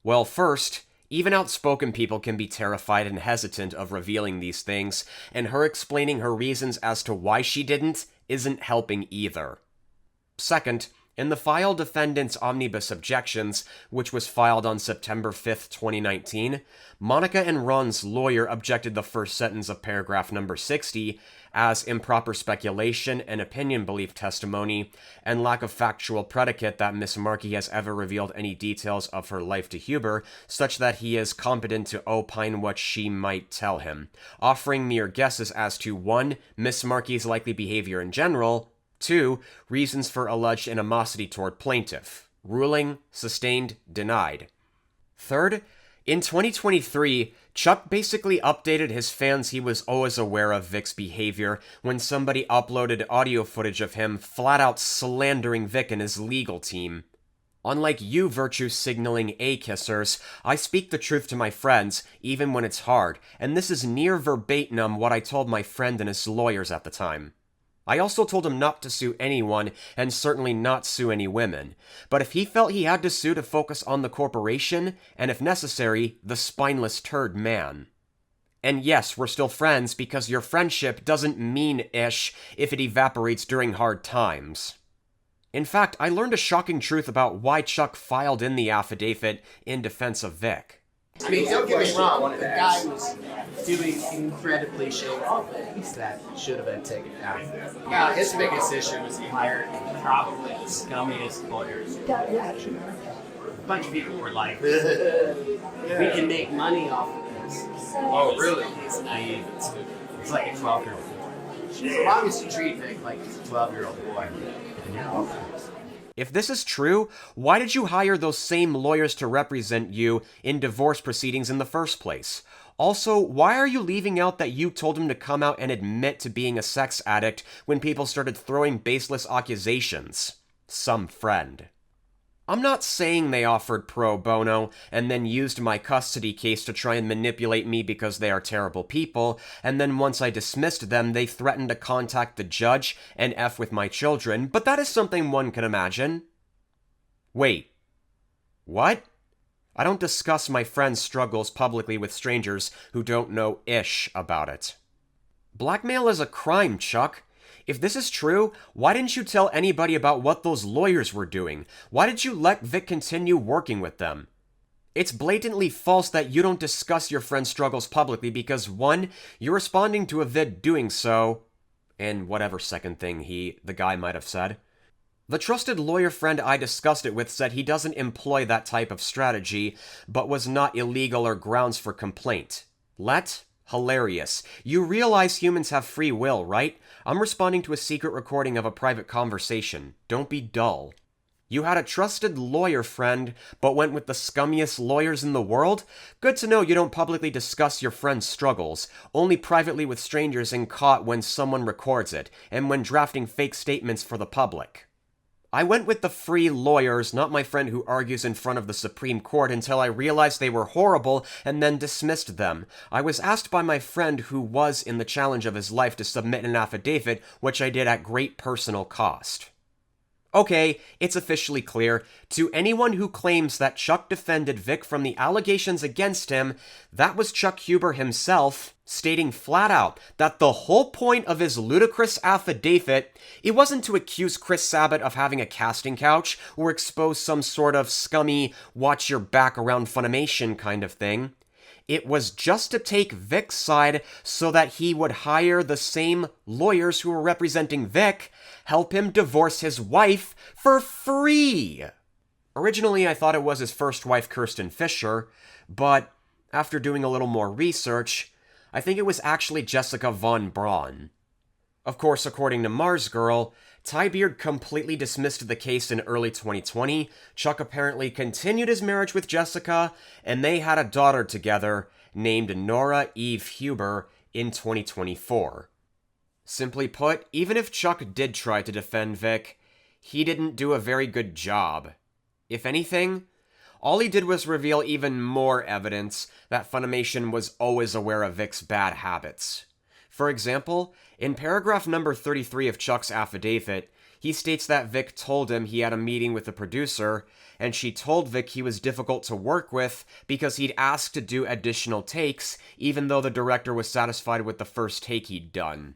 Well, first, even outspoken people can be terrified and hesitant of revealing these things, and her explaining her reasons as to why she didn't isn't helping either. Second, in the file defendant's omnibus objections, which was filed on September 5th, 2019, Monica and Ron's lawyer objected the first sentence of paragraph number 60 as improper speculation and opinion belief testimony and lack of factual predicate that Miss Marchi has ever revealed any details of her life to Huber, such that he is competent to opine what she might tell him, offering mere guesses as to 1. Miss Marchi's likely behavior in general, 2. Reasons for alleged animosity toward plaintiff. Ruling, sustained, denied. Third, in 2023, Chuck basically updated his fans he was always aware of Vic's behavior when somebody uploaded audio footage of him flat out slandering Vic and his legal team. Unlike you virtue signaling A-kissers, I speak the truth to my friends, even when it's hard, and this is near verbatim what I told my friend and his lawyers at the time. I also told him not to sue anyone, and certainly not sue any women. But if he felt he had to sue to focus on the corporation, and if necessary, the spineless turd man. And yes, we're still friends because your friendship doesn't mean ish if it evaporates during hard times. In fact, I learned a shocking truth about why Chuck filed in the affidavit in defense of Vic. I mean, don't get me wrong, the guy was doing incredibly shady things that should have been taken down. Well, his biggest issue was he hired probably the scummiest lawyers. A bunch of people were like, we can make money off of this. Oh, really? It's naive. It's like a 12-year-old boy. As long as you treat Vic like he's a 12-year-old boy, then you're okay. If this is true, why did you hire those same lawyers to represent you in divorce proceedings in the first place? Also, why are you leaving out that you told him to come out and admit to being a sex addict when people started throwing baseless accusations? Some friend. I'm not saying they offered pro bono and then used my custody case to try and manipulate me because they are terrible people, and then once I dismissed them, they threatened to contact the judge and F with my children, but that is something one can imagine. Wait. What? I don't discuss my friend's struggles publicly with strangers who don't know ish about it. Blackmail is a crime, Chuck. If this is true, why didn't you tell anybody about what those lawyers were doing? Why did you let Vic continue working with them? It's blatantly false that you don't discuss your friend's struggles publicly because, one, you're responding to a vid doing so, and whatever second thing the guy might have said. The trusted lawyer friend I discussed it with said he doesn't employ that type of strategy, but was not illegal or grounds for complaint. Hilarious. You realize humans have free will, right? I'm responding to a secret recording of a private conversation. Don't be dull. You had a trusted lawyer friend, but went with the scummiest lawyers in the world? Good to know you don't publicly discuss your friend's struggles, only privately with strangers and caught when someone records it, and when drafting fake statements for the public. I went with the free lawyers, not my friend who argues in front of the Supreme Court, until I realized they were horrible and then dismissed them. I was asked by my friend who was in the challenge of his life to submit an affidavit, which I did at great personal cost. Okay, it's officially clear. To anyone who claims that Chuck defended Vic from the allegations against him, that was Chuck Huber himself, stating flat out that the whole point of his ludicrous affidavit, it wasn't to accuse Chris Sabat of having a casting couch or expose some sort of scummy, watch your back around Funimation kind of thing. It was just to take Vic's side so that he would hire the same lawyers who were representing Vic, help him divorce his wife for free. Originally, I thought it was his first wife, Kirsten Fisher, but after doing a little more research, I think it was actually Jessica Von Braun. Of course, according to Mars Girl, Ty Beard completely dismissed the case in early 2020. Chuck apparently continued his marriage with Jessica, and they had a daughter together named Nora Eve Huber in 2024. Simply put, even if Chuck did try to defend Vic, he didn't do a very good job. If anything, all he did was reveal even more evidence that Funimation was always aware of Vic's bad habits. For example, in paragraph number 33 of Chuck's affidavit, he states that Vic told him he had a meeting with the producer, and she told Vic he was difficult to work with because he'd asked to do additional takes, even though the director was satisfied with the first take he'd done.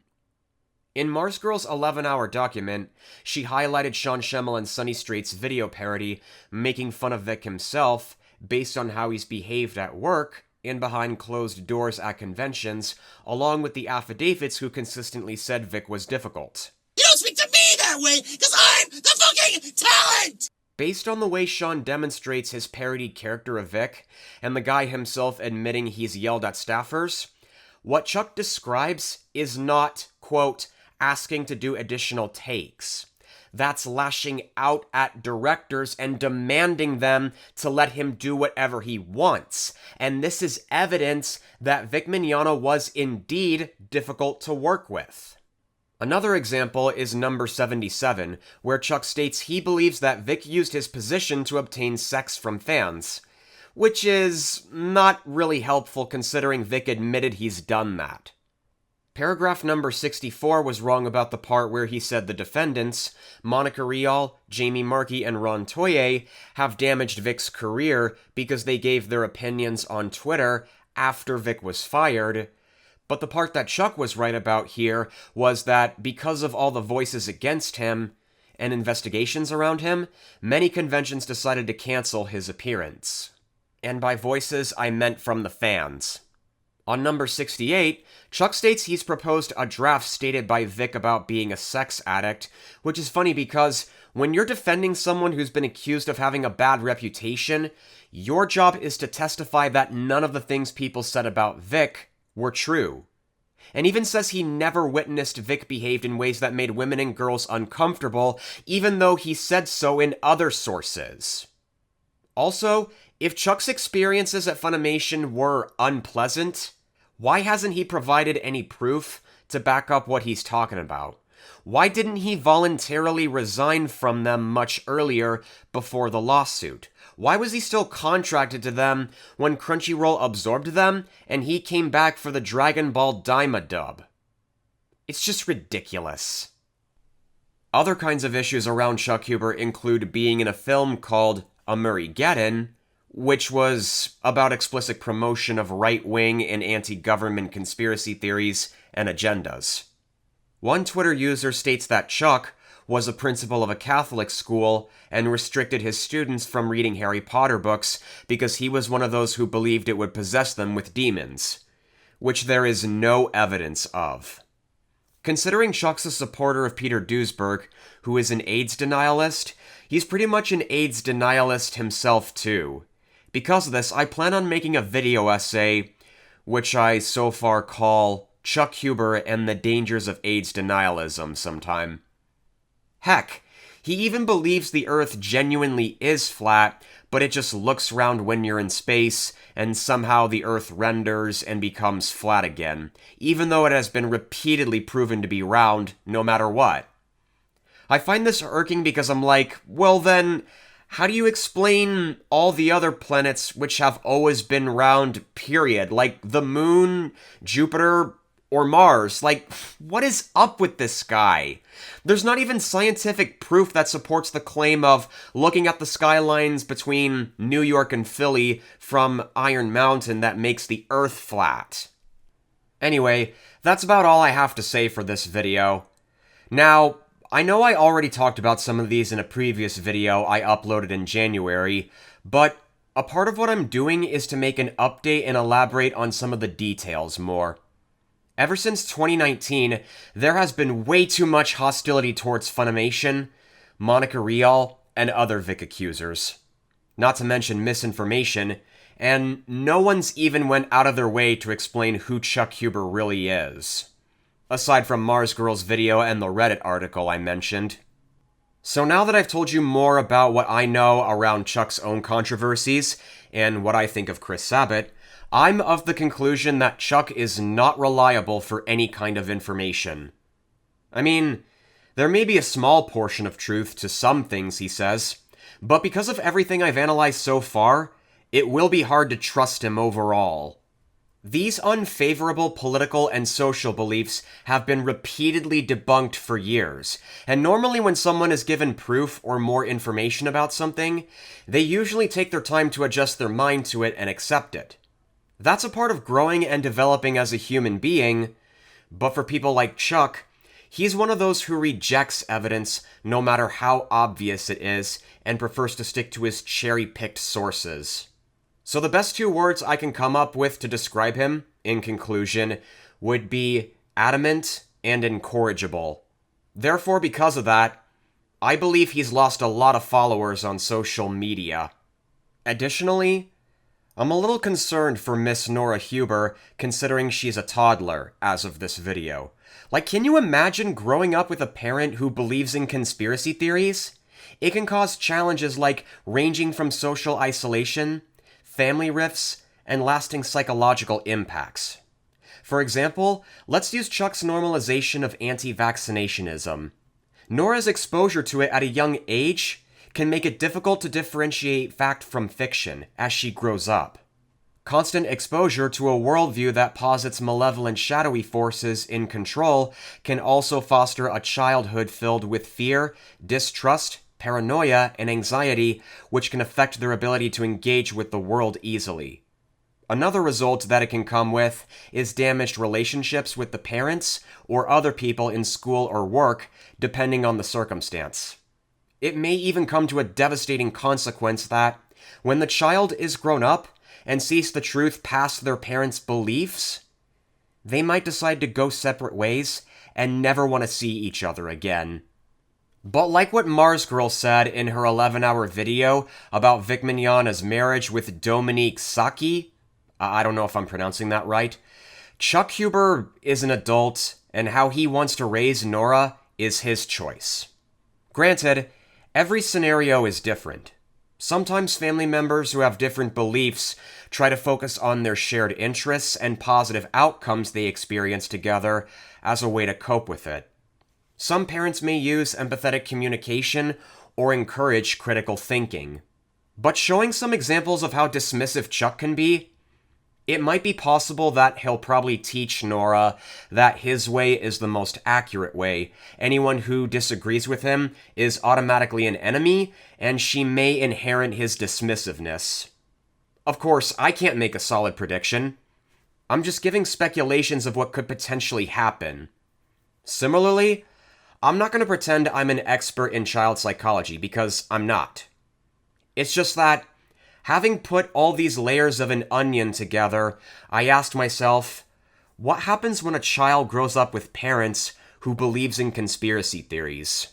In Mars Girl's 11-hour document, she highlighted Sean Schemmel and Sunny Straight's video parody, making fun of Vic himself, based on how he's behaved at work, and behind closed doors at conventions, along with the affidavits who consistently said Vic was difficult. You don't speak to me that way, because I'm the fucking talent! Based on the way Sean demonstrates his parodied character of Vic, and the guy himself admitting he's yelled at staffers, what Chuck describes is not, quote, asking to do additional takes. That's lashing out at directors and demanding them to let him do whatever he wants. And this is evidence that Vic Mignogna was indeed difficult to work with. Another example is number 77, where Chuck states he believes that Vic used his position to obtain sex from fans, which is not really helpful considering Vic admitted he's done that. Paragraph number 64 was wrong about the part where he said the defendants, Monica Rial, Jamie Markey, and Ron Toye, have damaged Vic's career because they gave their opinions on Twitter after Vic was fired. But the part that Chuck was right about here was that because of all the voices against him and investigations around him, many conventions decided to cancel his appearance. And by voices, I meant from the fans. On number 68, Chuck states he's proposed a draft stated by Vic about being a sex addict, which is funny because when you're defending someone who's been accused of having a bad reputation, your job is to testify that none of the things people said about Vic were true. And even says he never witnessed Vic behaved in ways that made women and girls uncomfortable, even though he said so in other sources. Also, if Chuck's experiences at Funimation were unpleasant, why hasn't he provided any proof to back up what he's talking about? Why didn't he voluntarily resign from them much earlier before the lawsuit? Why was he still contracted to them when Crunchyroll absorbed them and he came back for the Dragon Ball Daima dub? It's just ridiculous. Other kinds of issues around Chuck Huber include being in a film called Amurigeddon, which was about explicit promotion of right-wing and anti-government conspiracy theories and agendas. One Twitter user states that Chuck was a principal of a Catholic school and restricted his students from reading Harry Potter books because he was one of those who believed it would possess them with demons, which there is no evidence of. Considering Chuck's a supporter of Peter Duesberg, who is an AIDS denialist, he's pretty much an AIDS denialist himself too. Because of this, I plan on making a video essay, which I so far call Chuck Huber and the Dangers of AIDS Denialism sometime. Heck, he even believes the Earth genuinely is flat, but it just looks round when you're in space, and somehow the Earth renders and becomes flat again, even though it has been repeatedly proven to be round no matter what. I find this irking because I'm like, well then, how do you explain all the other planets which have always been round, period? Like the Moon, Jupiter, or Mars? Like, what is up with this guy? There's not even scientific proof that supports the claim of looking at the skylines between New York and Philly from Iron Mountain that makes the Earth flat. Anyway, that's about all I have to say for this video. Now, I know I already talked about some of these in a previous video I uploaded in January, but a part of what I'm doing is to make an update and elaborate on some of the details more. Ever since 2019, there has been way too much hostility towards Funimation, Monica Rial, and other Vic accusers. Not to mention misinformation, and no one's even went out of their way to explain who Chuck Huber really is. Aside from Mars Girl's video and the Reddit article I mentioned. So now that I've told you more about what I know around Chuck's own controversies, and what I think of Chris Sabat, I'm of the conclusion that Chuck is not reliable for any kind of information. I mean, there may be a small portion of truth to some things he says, but because of everything I've analyzed so far, it will be hard to trust him overall. These unfavorable political and social beliefs have been repeatedly debunked for years, and normally when someone is given proof or more information about something, they usually take their time to adjust their mind to it and accept it. That's a part of growing and developing as a human being, but for people like Chuck, he's one of those who rejects evidence no matter how obvious it is and prefers to stick to his cherry-picked sources. So the best two words I can come up with to describe him, in conclusion, would be adamant and incorrigible. Therefore, because of that, I believe he's lost a lot of followers on social media. Additionally, I'm a little concerned for Miss Nora Huber, considering she's a toddler as of this video. Like, can you imagine growing up with a parent who believes in conspiracy theories? It can cause challenges like ranging from social isolation, family rifts, and lasting psychological impacts. For example, let's use Chuck's normalization of anti-vaccinationism. Nora's exposure to it at a young age can make it difficult to differentiate fact from fiction as she grows up. Constant exposure to a worldview that posits malevolent shadowy forces in control can also foster a childhood filled with fear, distrust, paranoia, and anxiety, which can affect their ability to engage with the world easily. Another result that it can come with is damaged relationships with the parents or other people in school or work, depending on the circumstance. It may even come to a devastating consequence that, when the child is grown up and sees the truth past their parents' beliefs, they might decide to go separate ways and never want to see each other again. But like what Mars Girl said in her 11-hour video about Vic Mignogna's marriage with Dominique Saki, I don't know if I'm pronouncing that right, Chuck Huber is an adult, and how he wants to raise Nora is his choice. Granted, every scenario is different. Sometimes family members who have different beliefs try to focus on their shared interests and positive outcomes they experience together as a way to cope with it. Some parents may use empathetic communication or encourage critical thinking. But showing some examples of how dismissive Chuck can be, it might be possible that he'll probably teach Nora that his way is the most accurate way. Anyone who disagrees with him is automatically an enemy, and she may inherit his dismissiveness. Of course, I can't make a solid prediction. I'm just giving speculations of what could potentially happen. Similarly, I'm not going to pretend I'm an expert in child psychology, because I'm not. It's just that, having put all these layers of an onion together, I asked myself, what happens when a child grows up with parents who believes in conspiracy theories?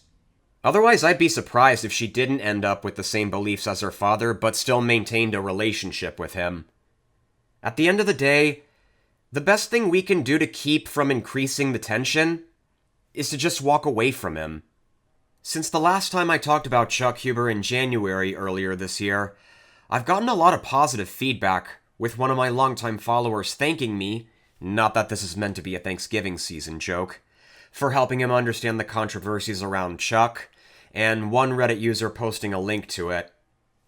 Otherwise, I'd be surprised if she didn't end up with the same beliefs as her father, but still maintained a relationship with him. At the end of the day, the best thing we can do to keep from increasing the tension is to just walk away from him. Since the last time I talked about Chuck Huber in January earlier this year, I've gotten a lot of positive feedback, with one of my longtime followers thanking me, not that this is meant to be a Thanksgiving season joke, for helping him understand the controversies around Chuck, and one Reddit user posting a link to it.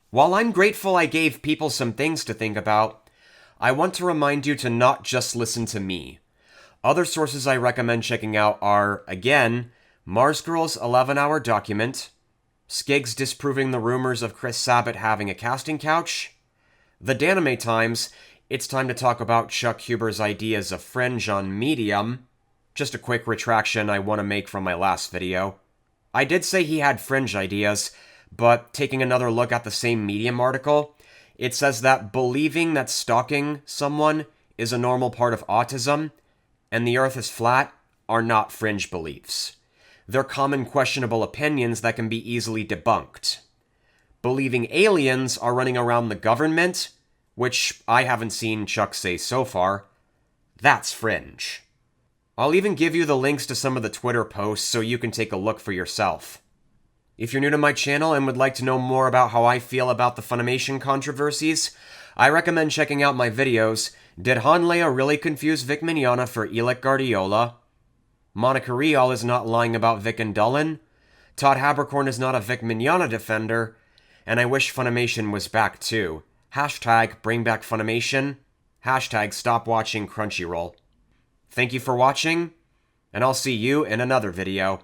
While I'm grateful I gave people some things to think about, I want to remind you to not just listen to me. Other sources I recommend checking out are, again, Mars Girl's 11-hour document, Skiggs disproving the rumors of Chris Sabat having a casting couch, the Danime Times, it's time to talk about Chuck Huber's ideas of fringe on Medium, just a quick retraction I want to make from my last video. I did say he had fringe ideas, but taking another look at the same Medium article, it says that believing that stalking someone is a normal part of autism and the earth is flat are not fringe beliefs. They're common questionable opinions that can be easily debunked. Believing aliens are running around the government, which I haven't seen Chuck say so far, that's fringe. I'll even give you the links to some of the Twitter posts so you can take a look for yourself. If you're new to my channel and would like to know more about how I feel about the Funimation controversies, I recommend checking out my videos, Did Han Leia Really Confuse Vic Mignogna for Elec Guardiola? Monica Rial is not lying about Vic and Dullen, Todd Habercorn is not a Vic Mignogna defender, and I wish Funimation was back too. Hashtag bring back Funimation, hashtag stop watching Crunchyroll. Thank you for watching, and I'll see you in another video.